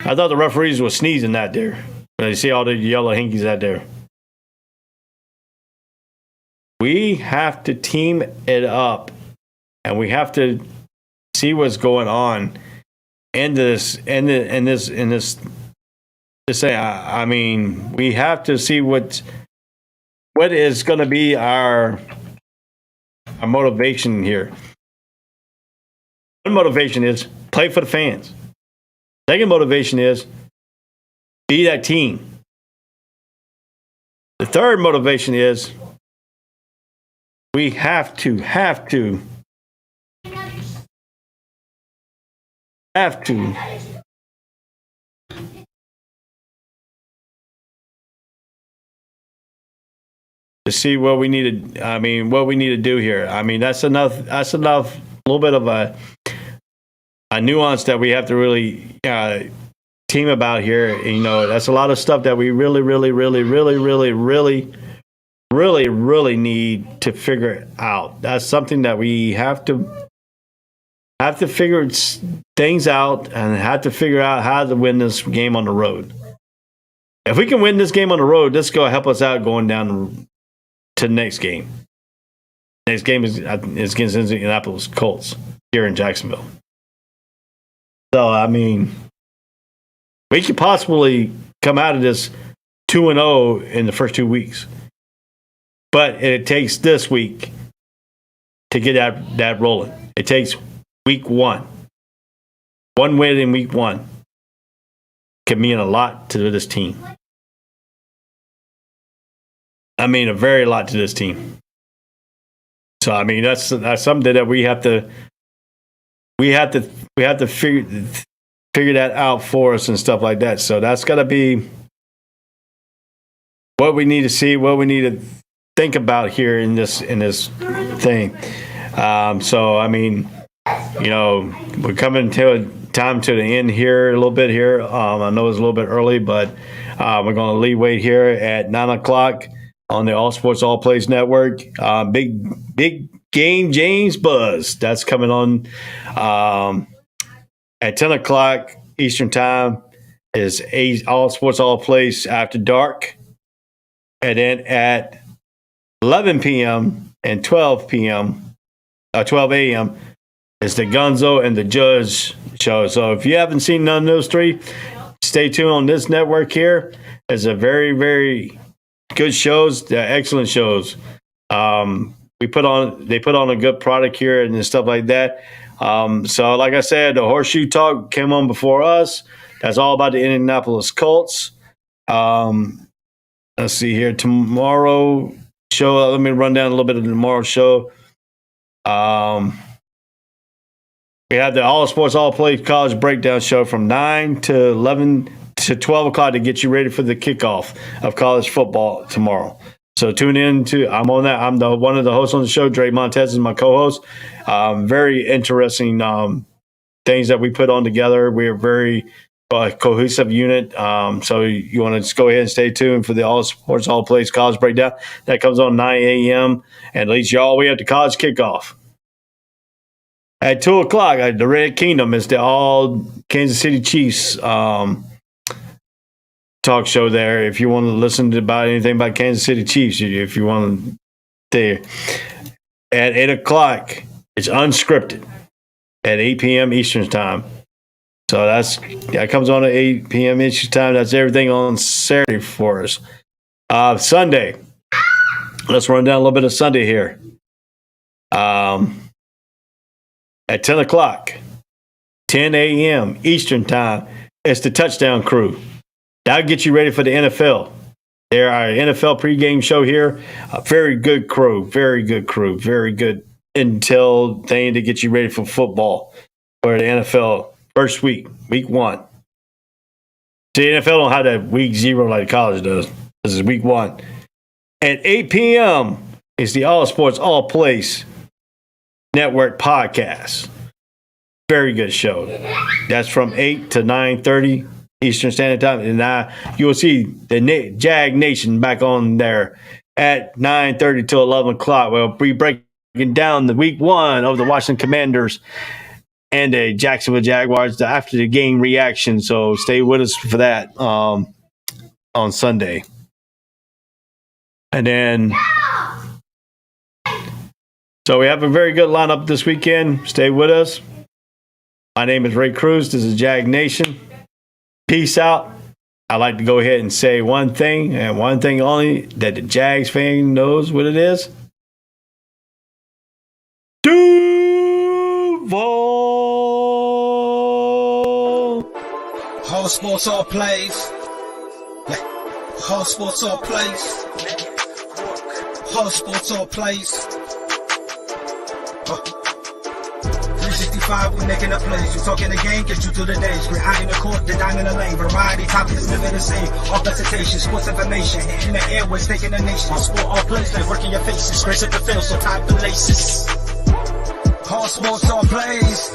I thought the referees were sneezing out there. You see all the yellow hinkies out there. We have to team it up, and we have to see what's going on in this. I mean, we have to see what is going to be our motivation here. One motivation is play for the fans. Second motivation is be that team. The third motivation is we have to see what we need to. I mean, what we need to do here. I mean, that's enough. That's enough. A little bit of a nuance that we have to really team about here. You know, that's a lot of stuff that we really need to figure out. That's something that we have to figure things out and have to figure out how to win this game on the road. If we can win this game on the road, this is going to help us out going down to the next game. Next game is against Indianapolis Colts here in Jacksonville. So, I mean, we could possibly come out of this 2-0 in the first 2 weeks. But it takes this week to get that rolling. It takes week 1. One win in week 1 can mean a lot to this team. I mean, a very lot to this team. So, I mean, that's something that we have to figure that out for us and stuff like that. So that's got to be what we need to see, what we need to think about here in this thing. So I mean, you know, we're coming to the end here a little bit here. I know it's a little bit early, but we're going to leave weight here at 9:00 on the All Sports All Plays Network. Big game, James Buzz. That's coming on at 10:00 Eastern Time. Is All Sports All Plays After Dark, and then at 11 p.m. and 12 p.m. 12 a.m. is the Gonzo and the Judge show. So if you haven't seen none of those three, stay tuned on this network here. It's a very, very good shows. They're excellent shows. They put on a good product here and stuff like that. So like I said, the Horseshoe Talk came on before us. That's all about the Indianapolis Colts. Let's see here. Tomorrow show, let me run down a little bit of the tomorrow show. We have the All Sports All Play College Breakdown show from 9 to 11 to 12 o'clock to get you ready for the kickoff of college football tomorrow. So tune in to, I'm on that. I'm one of the hosts on the show. Dre Montez is my co-host. Very interesting things that we put on together. We're very cohesive unit. So you want to just go ahead and stay tuned for the All Sports All Plays College Breakdown. That comes on 9 a.m. and leads you all the way up to college kickoff. At 2 o'clock, the Red Kingdom is the all Kansas City Chiefs talk show there. If you want to listen to about anything about Kansas City Chiefs, if you want to there. At 8 o'clock, it's unscripted at 8 p.m. Eastern Time. So that comes on at 8 p.m. Eastern Time. That's everything on Saturday for us. Sunday. Let's run down a little bit of Sunday here. At 10 o'clock, 10 a.m. Eastern Time, it's the Touchdown Crew. That'll get you ready for the NFL. They're our NFL pregame show here. A very good crew, very good intel thing to get you ready for football for the NFL first week 1. See, the NFL don't have that week 0 like college does. This is week 1. At 8 p.m. is the All Sports All Plays Network podcast. Very good show. That's from 8 to 9:30 Eastern Standard Time. And you will see the Jag Nation back on there at 9:30 to 11 o'clock. We'll be breaking down the week 1 of the Washington Commanders and the Jacksonville Jaguars after the game reaction. So stay with us for that on Sunday. And then, so we have a very good lineup this weekend. Stay with us. My name is Ray Cruz. This is Jag Nation. Peace out. I'd like to go ahead and say one thing, and one thing only, that the Jags fan knows what it is. Duval!
All sports, all plays. All sports, all plays. All sports, all plays. 365, we making the plays. You talking the game, get you to the days. We're high in the court, the dime in the lane. Variety, topics, living the same. All presentation, sports information. Hitting the airways, taking the nation. All sport, all plays, like working your faces. Grace at the field, so tie the laces. All sports, all plays.